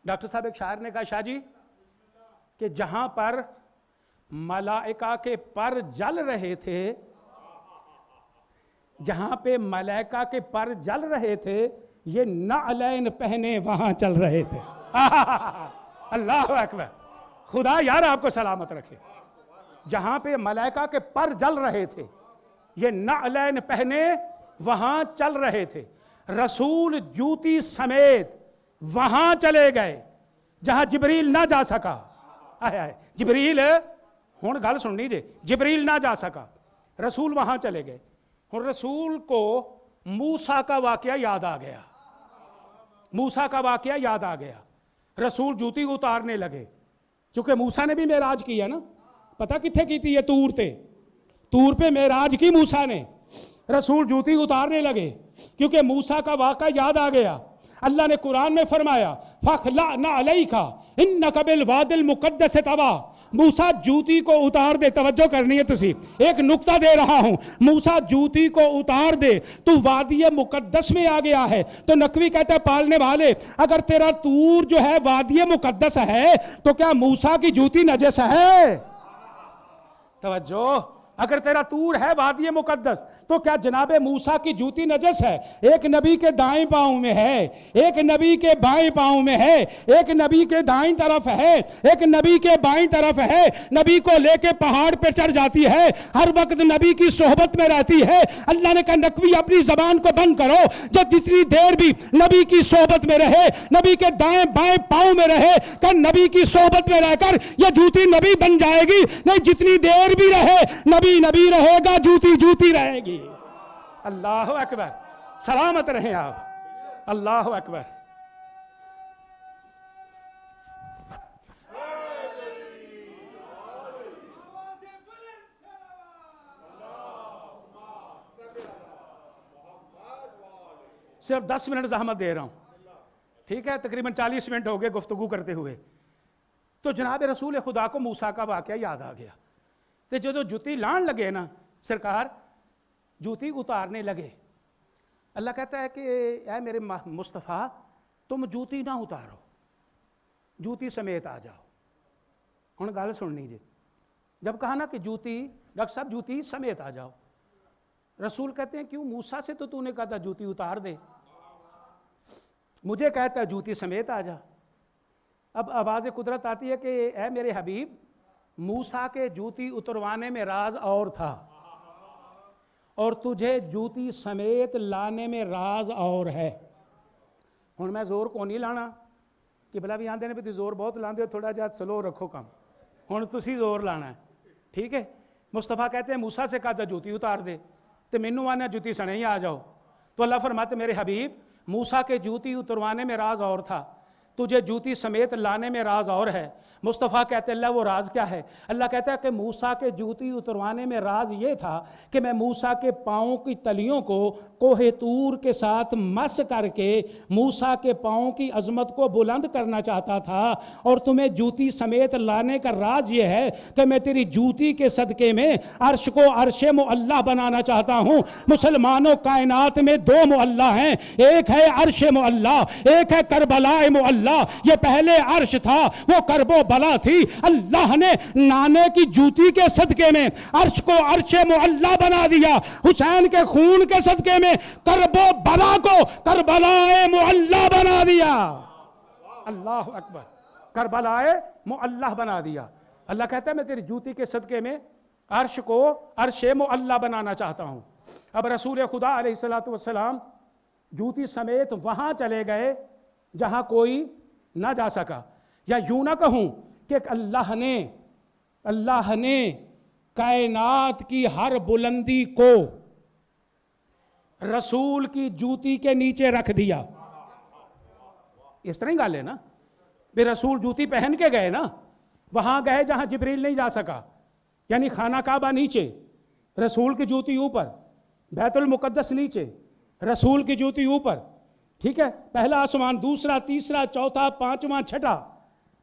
[SPEAKER 4] ڈاکٹر صاحب ایک شاعر نے کہا شاہ جی کہ جہاں پر ملائکہ کے پر جل رہے تھے، جہاں پہ ملائکہ کے پر جل رہے تھے یہ نعلین پہنے وہاں چل رہے تھے۔ اللہ اکبر، خدا یار آپ کو سلامت رکھے۔ جہاں پہ ملائکہ کے پر جل رہے تھے یہ نعلین پہنے وہاں چل رہے تھے، رسول جوتی سمیت وہاں چلے گئے جہاں جبریل نہ جا سکا۔ جبریل، ہون گل سننی جے، جبریل نہ جا سکا، رسول وہاں چلے گئے۔ اور رسول کو موسیٰ کا واقعہ یاد آ گیا، موسیٰ کا واقعہ یاد آ گیا، رسول جوتی اتارنے لگے، کیونکہ موسیٰ نے بھی معراج کیا نا، پتہ کتھے کی تھی؟ یہ تور تے، تور پہ معراج کی موسیٰ نے، رسول جوتی اتارنے لگے کیونکہ موسیٰ کا واقعہ یاد آ گیا۔ اللہ نے قرآن میں فرمایا فَخْلَعْنَا عَلَيْكَ إِنَّكَ بِالْوَادِ الْمُقَدَّسِ طَوَىٰ، موسیٰ جوتی کو اتار دے، توجہ کرنی ہے تسی، ایک نقطہ دے رہا ہوں، موسیٰ جوتی کو اتار دے تو وادی مقدس میں آ گیا ہے۔ تو نقوی کہتا ہے پالنے والے اگر تیرا تور جو ہے وادی مقدس ہے تو کیا موسیٰ کی جوتی نجس ہے؟ توجہ، اگر تیرا تور ہے وادی مقدس تو کیا جناب موسیٰ کی جوتی نجس ہے؟ ایک نبی کے دائیں پاؤں میں ہے، ایک نبی کے بائیں پاؤں میں ہے، ایک نبی کے دائیں طرف ہے، ایک نبی کے بائیں طرف ہے، نبی کو لے کے پہاڑ پہ چڑھ جاتی ہے، ہر وقت نبی کی صحبت میں رہتی ہے۔ اللہ نے کہا نقوی اپنی زبان کو بند کرو، جب جتنی دیر بھی نبی کی صحبت میں رہے، نبی کے دائیں بائیں پاؤں میں رہے، کہ نبی کی صحبت میں رہ کر یہ جوتی نبی بن جائے گی، نہیں جتنی دیر بھی رہے نبی نبی رہے گا، جوتی جوتی رہے گی۔ اللہ اکبر، سلامت رہیں آپ، اللہ اکبر۔ صرف 10 منٹ زحمت دے رہا ہوں، ٹھیک ہے؟ تقریباً 40 منٹ ہو گئے گفتگو کرتے ہوئے۔ تو جناب رسول خدا کو موسیٰ کا واقعہ یاد آ گیا، تو جو جوتی لان لگے نا سرکار، جوتی اتارنے لگے، اللہ کہتا ہے کہ اے میرے مصطفیٰ تم جوتی نہ اتارو، جوتی سمیت آ جاؤ۔ ہن گل سن لیجیے، جب کہا نا کہ جوتی، ڈاکٹر صاحب جوتی سمیت آ جاؤ، رسول کہتے ہیں کیوں؟ موسیٰ سے تو نے کہا تھا جوتی اتار دے، مجھے کہتا ہے جوتی سمیت آ جا۔ اب آواز قدرت آتی ہے کہ اے میرے حبیب موسیٰ کے جوتی اتروانے میں راز اور تھا، اور تجھے جوتی سمیت لانے میں راز اور ہے۔ ہن میں زور کو نہیں لانا کہ بلا بھی آندے نے بھی زور بہت لاندے ہو، تھوڑا جہا سلو رکھو کم، ہن تسی زور لانا ہے، ٹھیک ہے؟ مصطفیٰ کہتے ہیں موسیٰ سے کہا تھا جوتی اتار دے، تو مینوں آنا جوتی سنے ہی آ جاؤ۔ تو اللہ فرماتے میرے حبیب موسیٰ کے جوتی اتروانے میں راز اور تھا، تجھے جوتی سمیت لانے میں راز اور ہے۔ مصطفیٰ کہتے اللہ وہ راز کیا ہے؟ اللہ کہتا ہے کہ موسیٰ کے جوتی اتروانے میں راز یہ تھا کہ میں موسیٰ کے پاؤں کی تلیوں کو کوہ طور کے ساتھ مس کر کے موسیٰ کے پاؤں کی عظمت کو بلند کرنا چاہتا تھا، اور تمہیں جوتی سمیت لانے کا راز یہ ہے کہ میں تیری جوتی کے صدقے میں عرش کو عرش معلیٰ بنانا چاہتا ہوں۔ مسلمانوں کائنات میں 2 معلیٰ ہیں، ایک ہے عرش معلیٰ، ایک ہے کربلا معلیٰ۔ اللہ یہ پہلے عرش تھا، وہ کرب و بلا تھی، اللہ نے نانے کی جوتی کے صدقے میں عرش کو عرش معلا بنا دیا، حسین کے خون کے صدقے میں کرب و بلا کو کربلائے معلا بنا دیا۔ اللہ اکبر، کربلائے معلا بنا دیا۔ اللہ کہتا ہے میں تیری جوتی کے صدقے میں عرش کو عرش معلا بنانا چاہتا ہوں۔ اب رسول خدا علیہ السلام جوتی سمیت وہاں چلے گئے جہاں کوئی نہ جا سکا، یا یوں نہ کہوں کہ اللہ نے کائنات کی ہر بلندی کو رسول کی جوتی کے نیچے رکھ دیا۔ اس طرح ہی گال ہے نا، بے رسول جوتی پہن کے گئے نا، وہاں گئے جہاں جبریل نہیں جا سکا، یعنی خانہ کعبہ نیچے، رسول کی جوتی اوپر، بیت المقدس نیچے، رسول کی جوتی اوپر، ٹھیک ہے، پہلا آسمان، دوسرا، تیسرا، چوتھا، پانچواں، چھٹا،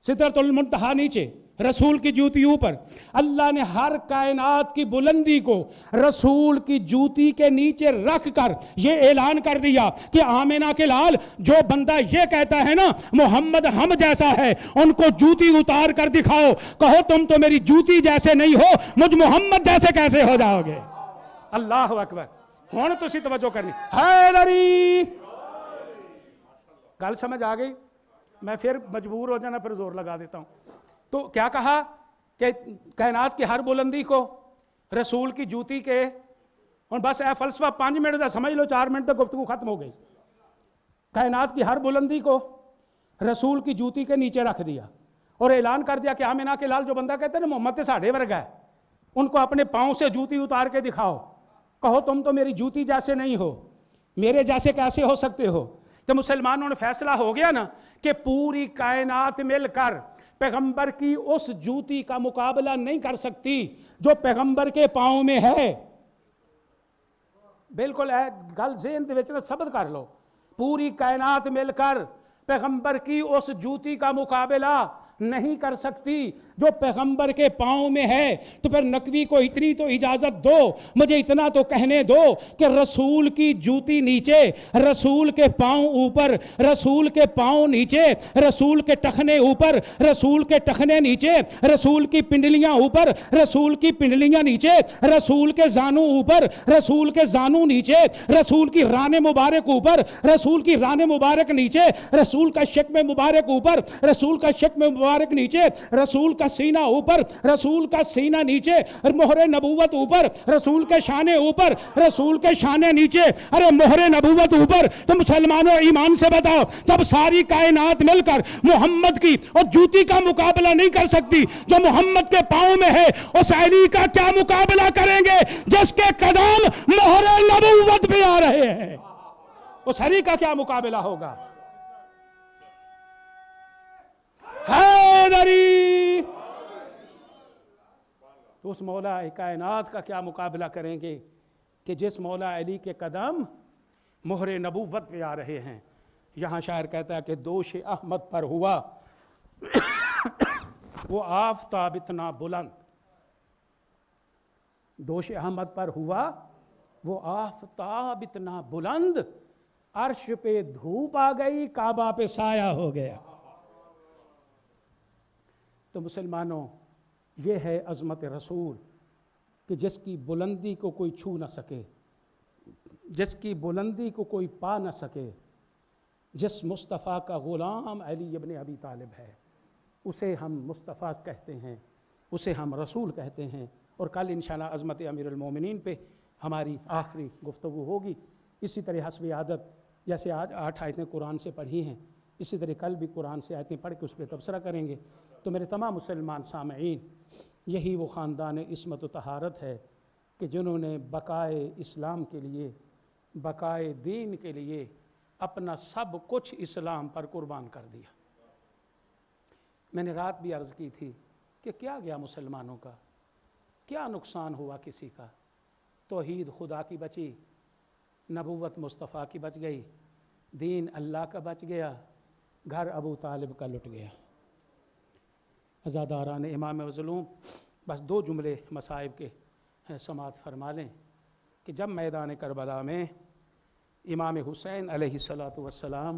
[SPEAKER 4] سدرۃ المنتہا نیچے، رسول کی جوتی اوپر۔ اللہ نے ہر کائنات کی بلندی کو رسول کی جوتی کے نیچے رکھ کر یہ اعلان کر دیا کہ آمنہ کے لال جو بندہ یہ کہتا ہے نا محمد ہم جیسا ہے، ان کو جوتی اتار کر دکھاؤ، کہو تم تو میری جوتی جیسے نہیں ہو، مجھ محمد جیسے کیسے ہو جاؤ گے؟ اللہ اکبر۔ ہون تو سی توجہ کرنی، حیدری، گل سمجھ آ گئی؟ میں پھر مجبور ہو جانا، پھر زور لگا دیتا ہوں۔ تو کیا کہا کہ کائنات کی ہر بلندی کو رسول کی جوتی کے، اور بس اے فلسفہ 5 منٹ دا سمجھ لو، 4 منٹ تک گفتگو ختم ہو گئی۔ کائنات کی ہر بلندی کو رسول کی جوتی کے نیچے رکھ دیا اور اعلان کر دیا کہ آمنہ کے لال جو بندہ کہتے ہیں نا محمد ساڑھے ورگا ہے، ان کو اپنے پاؤں سے جوتی اتار کے دکھاؤ، کہو تم تو میری جوتی جیسے نہیں ہو، میرے جیسے کیسے ہو سکتے ہو؟ کہ مسلمانوں نے فیصلہ ہو گیا نا کہ پوری کائنات مل کر پیغمبر کی اس جوتی کا مقابلہ نہیں کر سکتی جو پیغمبر کے پاؤں میں ہے۔ بالکل گل ذہن دے وچ ثبت کر لو، پوری کائنات مل کر پیغمبر کی اس جوتی کا مقابلہ نہیں کر سکتی جو پیغمبر کے پاؤں میں ہے۔ تو پھر نقوی کو اتنی تو اجازت دو، مجھے اتنا تو کہنے دو کہ رسول کی جوتی نیچے، رسول کے پاؤں اوپر، رسول کے پاؤں نیچے، رسول کے ٹخنے اوپر، رسول کے ٹخنے نیچے، رسول کی پنڈلیاں اوپر، رسول کی پنڈلیاں نیچے، رسول کے زانو اوپر، رسول کے زانو نیچے، رسول کی ران مبارک اوپر، رسول کی ران مبارک نیچے، رسول کا شکم مبارک اوپر، رسول کا شکم مبارک نیچے، رسول کا سینہ اوپر، رسول کا سینہ نیچے، مہر نبوت اوپر، رسول کے شانے اوپر، رسول کے شانے نیچے، ارے مہر نبوت اوپر۔ تو مسلمانوں ایمان سے بتاؤ، جب ساری کائنات مل کر محمد کی اور جوتی کا مقابلہ نہیں کر سکتی جو محمد کے پاؤں میں ہے، اس علی کا کیا مقابلہ کریں گے جس کے قدم مہر نبوت پہ آ رہے ہیں؟ اس علی کا کیا مقابلہ ہوگا؟ حیدری، تو اس مولا کائنات کا کیا مقابلہ کریں گے کہ جس مولا علی کے قدم مہر نبوت پہ آ رہے ہیں۔ یہاں شاعر کہتا ہے کہ دوش احمد پر ہوا وہ آفتاب اتنا بلند، دوش احمد پر ہوا وہ آفتاب اتنا بلند، عرش پہ دھوپ آ گئی، کعبہ پہ سایہ ہو گیا۔ تو مسلمانوں یہ ہے عظمت رسول کہ جس کی بلندی کو کوئی چھو نہ سکے، جس کی بلندی کو کوئی پا نہ سکے، جس مصطفیٰ کا غلام علی ابن ابی طالب ہے، اسے ہم مصطفیٰ کہتے ہیں، اسے ہم رسول کہتے ہیں۔ اور کل انشاءاللہ عظمت امیر المومنین پہ ہماری آخری گفتگو ہوگی۔ اسی طرح حسب عادت جیسے آج 8 آیتیں قرآن سے پڑھی ہیں، اسی طرح کل بھی قرآن سے آیتیں پڑھ کے اس پہ تبصرہ کریں گے۔ تو میرے تمام مسلمان سامعین، یہی وہ خاندان عصمت و طہارت ہے کہ جنہوں نے بقائے اسلام کے لیے، بقائے دین کے لیے اپنا سب کچھ اسلام پر قربان کر دیا۔ میں نے رات بھی عرض کی تھی کہ کیا گیا مسلمانوں کا، کیا نقصان ہوا کسی کا؟ توحید خدا کی بچی، نبوت مصطفیٰ کی بچ گئی، دین اللہ کا بچ گیا، گھر ابو طالب کا لٹ گیا۔ عزاداران امام مظلوم، بس 2 جملے مصائب کے سماعت فرما لیں کہ جب میدان کربلا میں امام حسین علیہ السلام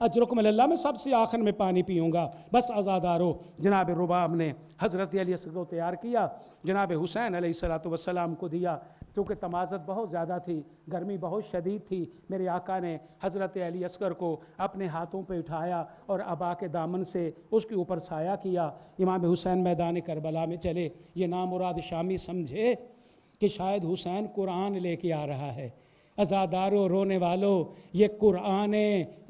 [SPEAKER 4] اجرکم اللہ میں سب سے آخر میں پانی پیوں گا. بس عزادارو جناب رباب نے حضرت علی اصغر کو تیار کیا, جناب حسین علیہ السلام کو دیا. چونکہ تمازت بہت زیادہ تھی, گرمی بہت شدید تھی, میرے آقا نے حضرت علی اصغر کو اپنے ہاتھوں پہ اٹھایا اور ابا کے دامن سے اس کے اوپر سایہ کیا. امام حسین میدان کربلا میں چلے. یہ نامراد شامی سمجھے کہ شاید حسین قرآن لے کے آ رہا ہے. عزاداروں, رونے والوں, یہ قرآن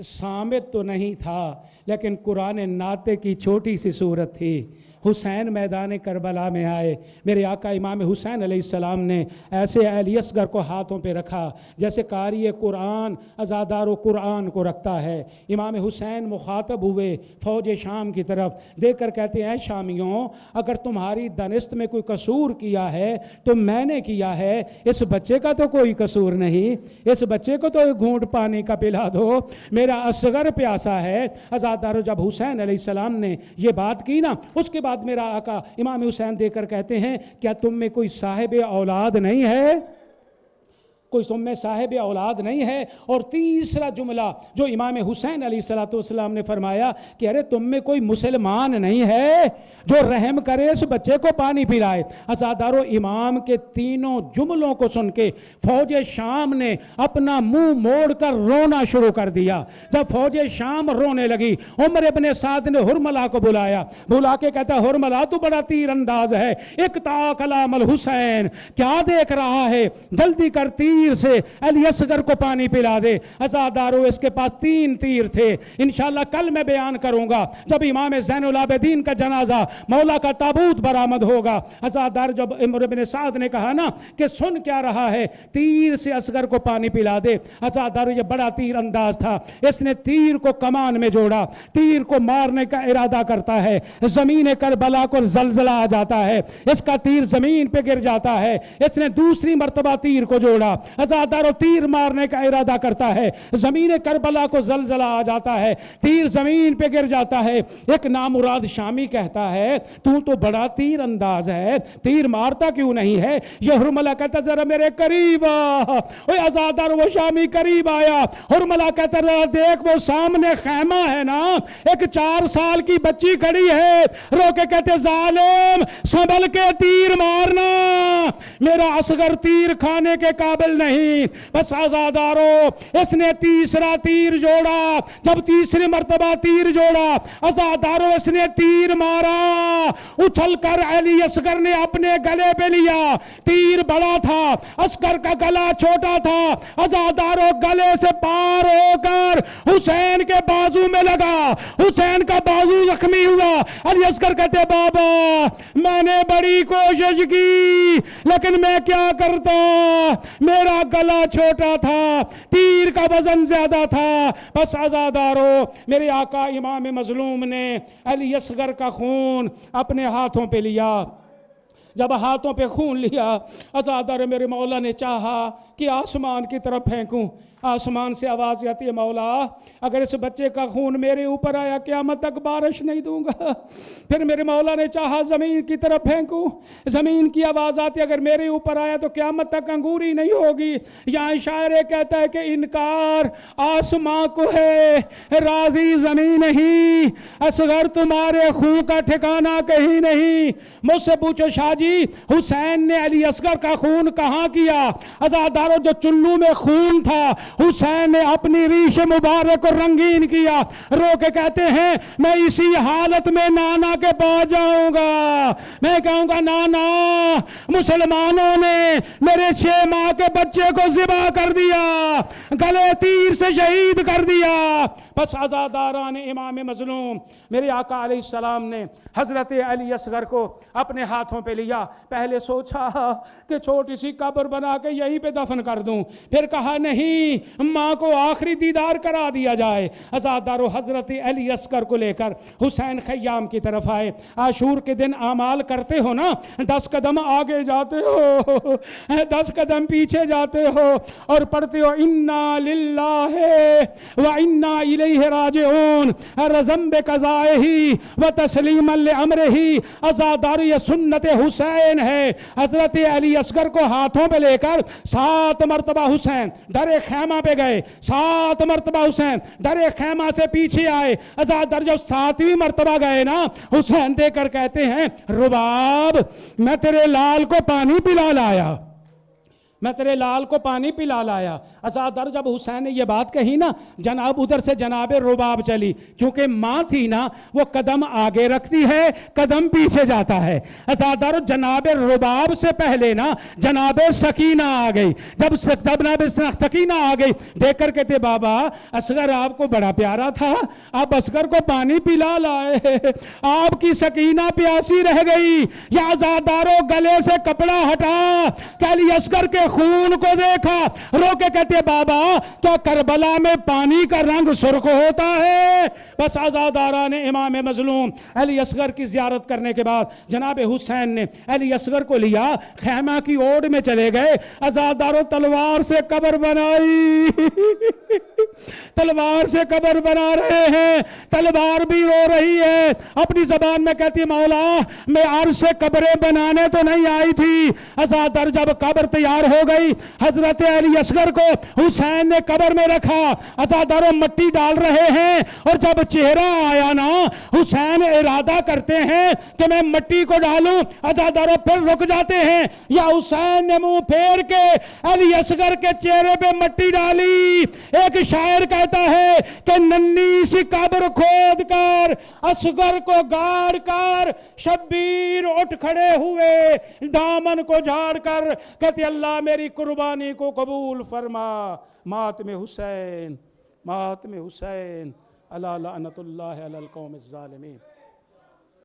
[SPEAKER 4] صامت تو نہیں تھا لیکن قرآن ناطق کی چھوٹی سی صورت تھی. حسین میدان کربلا میں آئے. میرے آقا امام حسین علیہ السلام نے ایسے علی اصغر کو ہاتھوں پہ رکھا جیسے قاری قرآن عزادار و قرآن کو رکھتا ہے. امام حسین مخاطب ہوئے فوج شام کی طرف دیکھ کر کہتے ہیں, شامیوں اگر تمہاری دانست میں کوئی قصور کیا ہے تو میں نے کیا ہے, اس بچے کا تو کوئی قصور نہیں, اس بچے کو تو ایک گھونٹ پانی کا پلا دو, میرا اصغر پیاسا ہے. عزادارو جب حسین علیہ السلام نے یہ بات کی نا, اس کے بعد میرا آقا امام حسین دیکھ کر کہتے ہیں, کیا تم میں کوئی صاحب اولاد نہیں ہے؟ کوئی تم میں صاحب اولاد نہیں ہے؟ اور تیسرا جملہ جو امام حسین علیہ السلام نے فرمایا کہ ارے تم میں کوئی مسلمان نہیں ہے جو رحم کرے اس بچے کو پانی پلائے. عزادارو امام کے تینوں جملوں کو سن کے فوج شام نے اپنا منہ موڑ کر رونا شروع کر دیا. جب فوج شام رونے لگی, عمر ابن سعد نے حرملہ کو بلایا, بلا کے کہتا ہے, حرملہ تو بڑا تیر انداز ہے, اقطع کلام الحسین, کیا دیکھ رہا ہے, جلدی کر تیر سے علی اصغر کو پانی پلا دے. عزادارو اس کے پاس 3 تیر تھے, انشاءاللہ کل میں بیان کروں گا جب امام زین العابدین کا جنازہ مولا کا تابوت برآمد ہوگا. عزادار جب عمر بن سعد نے کہا نا کہ سن کیا رہا ہے, تیر سے اصغر کو پانی پلا دے. عزادارو یہ بڑا تیر انداز تھا, اس نے تیر کو کمان میں جوڑا, تیر کو مارنے کا ارادہ کرتا ہے, زمین کربلا کو زلزلہ آ جاتا ہے, اس کا تیر زمین پہ گر جاتا ہے. اس نے دوسری مرتبہ تیر کو جوڑا, عزادارو تیر مارنے کا ارادہ کرتا ہے, زمین کربلا کو زلزلہ آ جاتا ہے, تیر زمین پہ گر جاتا ہے. ایک نامراد شامی کہتا ہے, تو بڑا تیر انداز ہے, تیر مارتا کیوں نہیں ہے؟ یہ حرملہ کہتا ذرا میرے قریب آ. عزادارو وہ شامی قریب آیا, حرملہ کہتا ذرا دیکھ وہ سامنے خیمہ ہے نا, ایک 4 سال کی بچی کھڑی ہے. رو کے کہتے ظالم سنبھل کے تیر مارنا, میرا اصغر تیر کھانے کے قابل نہیں. بس عزادارو اس نے تیسرا تیر جوڑا, جب تیسری مرتبہ تیر جوڑا, عزادارو اس نے تیر مارا, اچھل کر علی اصغر نے اپنے گلے پہ لیا. تیر بڑا تھا, اصغر کا گلا چھوٹا تھا. عزادارو گلے سے پار ہو کر حسین کے بازو میں لگا, حسین کا بازو زخمی ہوا. علی اصغر کہتے بابا میں نے بڑی کوشش کی لیکن میں کیا کرتا, میرا گلا چھوٹا تھا, تیر کا وزن زیادہ تھا. بس عزادارو میرے آقا امام مظلوم نے علی اصغر کا خون اپنے ہاتھوں پہ لیا. جب ہاتھوں پہ خون لیا, عزادار میرے مولا نے چاہا کہ آسمان کی طرف پھینکوں. آسمان سے آواز آتی ہے, مولا اگر اس بچے کا خون میرے اوپر آیا قیامت تک بارش نہیں دوں گا. پھر میرے مولا نے چاہا زمین کی طرف پھینکوں, زمین کی آواز آتی ہے اگر میرے اوپر آیا تو قیامت تک انگوری نہیں ہوگی. یہاں شاعر کہتا ہے کہ انکار آسمان کو ہے راضی زمین نہیں, اصغر تمہارے خون کا ٹھکانہ کہیں نہیں. مجھ سے پوچھو شاہ جی حسین نے علی اصغر کا خون کہاں کیا؟ عزادارو جو چلو میں خون تھا حسین نے اپنی ریش مبارک کو رنگین کیا. رو کے کہتے ہیں میں اسی حالت میں نانا کے پاس جاؤں گا, میں کہوں گا نانا مسلمانوں نے میرے 6 ماہ کے بچے کو ذبح کر دیا, گلے تیر سے شہید کر دیا. بس عزاداران امام مظلوم میرے آقا علیہ السلام نے حضرت علی اصغر کو اپنے ہاتھوں پہ لیا. پہلے سوچا کہ چھوٹی سی قبر بنا کے یہیں پہ دفن کر دوں, پھر کہا نہیں ماں کو آخری دیدار کرا دیا جائے. عزادارو حضرت علی اصغر کو لے کر حسین خیام کی طرف آئے. عاشور کے دن اعمال کرتے ہو نا, 10 قدم آگے جاتے ہو, 10 قدم پیچھے جاتے ہو اور پڑھتے ہو انا للہ و انا الیہ الیہ راجعون رزم بقضائہ و تسلیما لامرہ. عزاداری سنت حسین ہے. حضرت علی اصغر کو ہاتھوں پہ لے کر 7 مرتبہ حسین در خیمہ پہ گئے. 7 مرتبہ حسین در خیمہ سے پیچھے آئے. عزادار جب 7ویں مرتبہ گئے نا, حسین دے کر کہتے ہیں رباب میں تیرے لال کو پانی پلا لایا, میں تیرے لال کو پانی پلا لایا. عزادار جب حسین نے یہ بات کہی نا, جناب ادھر سے جناب رباب چلی. چونکہ ماں تھی نا, وہ قدم آگے رکھتی ہے, قدم پیچھے جاتا ہے. عزادار جناب رباب سے پہلے نا جناب سکینہ آ گئی. جب جناب سکینہ آ گئی, دیکھ کر کہتے بابا اصغر آپ کو بڑا پیارا تھا, آپ اصغر کو پانی پلا لائے, آپ کی سکینہ پیاسی رہ گئی. یا عزاداروں گلے سے کپڑا ہٹا کہ علی اصغر کے خون کو دیکھا, رو کے کہتے بابا تو کربلا میں پانی کا رنگ سرخ ہوتا ہے. بس عزادارہ نے امام مظلوم علی اصغر کی زیارت کرنے کے بعد جناب حسین نے علی اصغر کو لیا, خیمہ کی اوٹ میں چلے گئے. عزاداروں تلوار سے قبر بنائی, تلوار سے قبر بنا رہے ہیں. تلوار بھی رو رہی ہے, اپنی زبان میں کہتی مولا میں عرش سے قبریں بنانے تو نہیں آئی تھی. عزادار جب قبر تیار ہو گئی, حضرت علی اصغر کو حسین نے قبر میں رکھا. عزاداروں مٹی ڈال رہے ہیں, اور جب چہرہ آیا نا, حسین ارادہ کرتے ہیں کہ میں مٹی کو ڈالوں. عزاداروں پھر رک جاتے ہیں. یا حسین نے منہ پھیر کے علی اصغر کے چہرے پہ مٹی ڈالی. ایک شاعر کہتا ہے کہ ننھی سی قبر کھود کر اصغر کو گاڑ کر شبیر اٹھ کھڑے ہوئے دامن کو جھاڑ کر, کہتے اللہ میری قربانی کو قبول فرما. ماتم حسین, ماتم حسین, اللہ لعنت اللہ علی القوم الظالمین.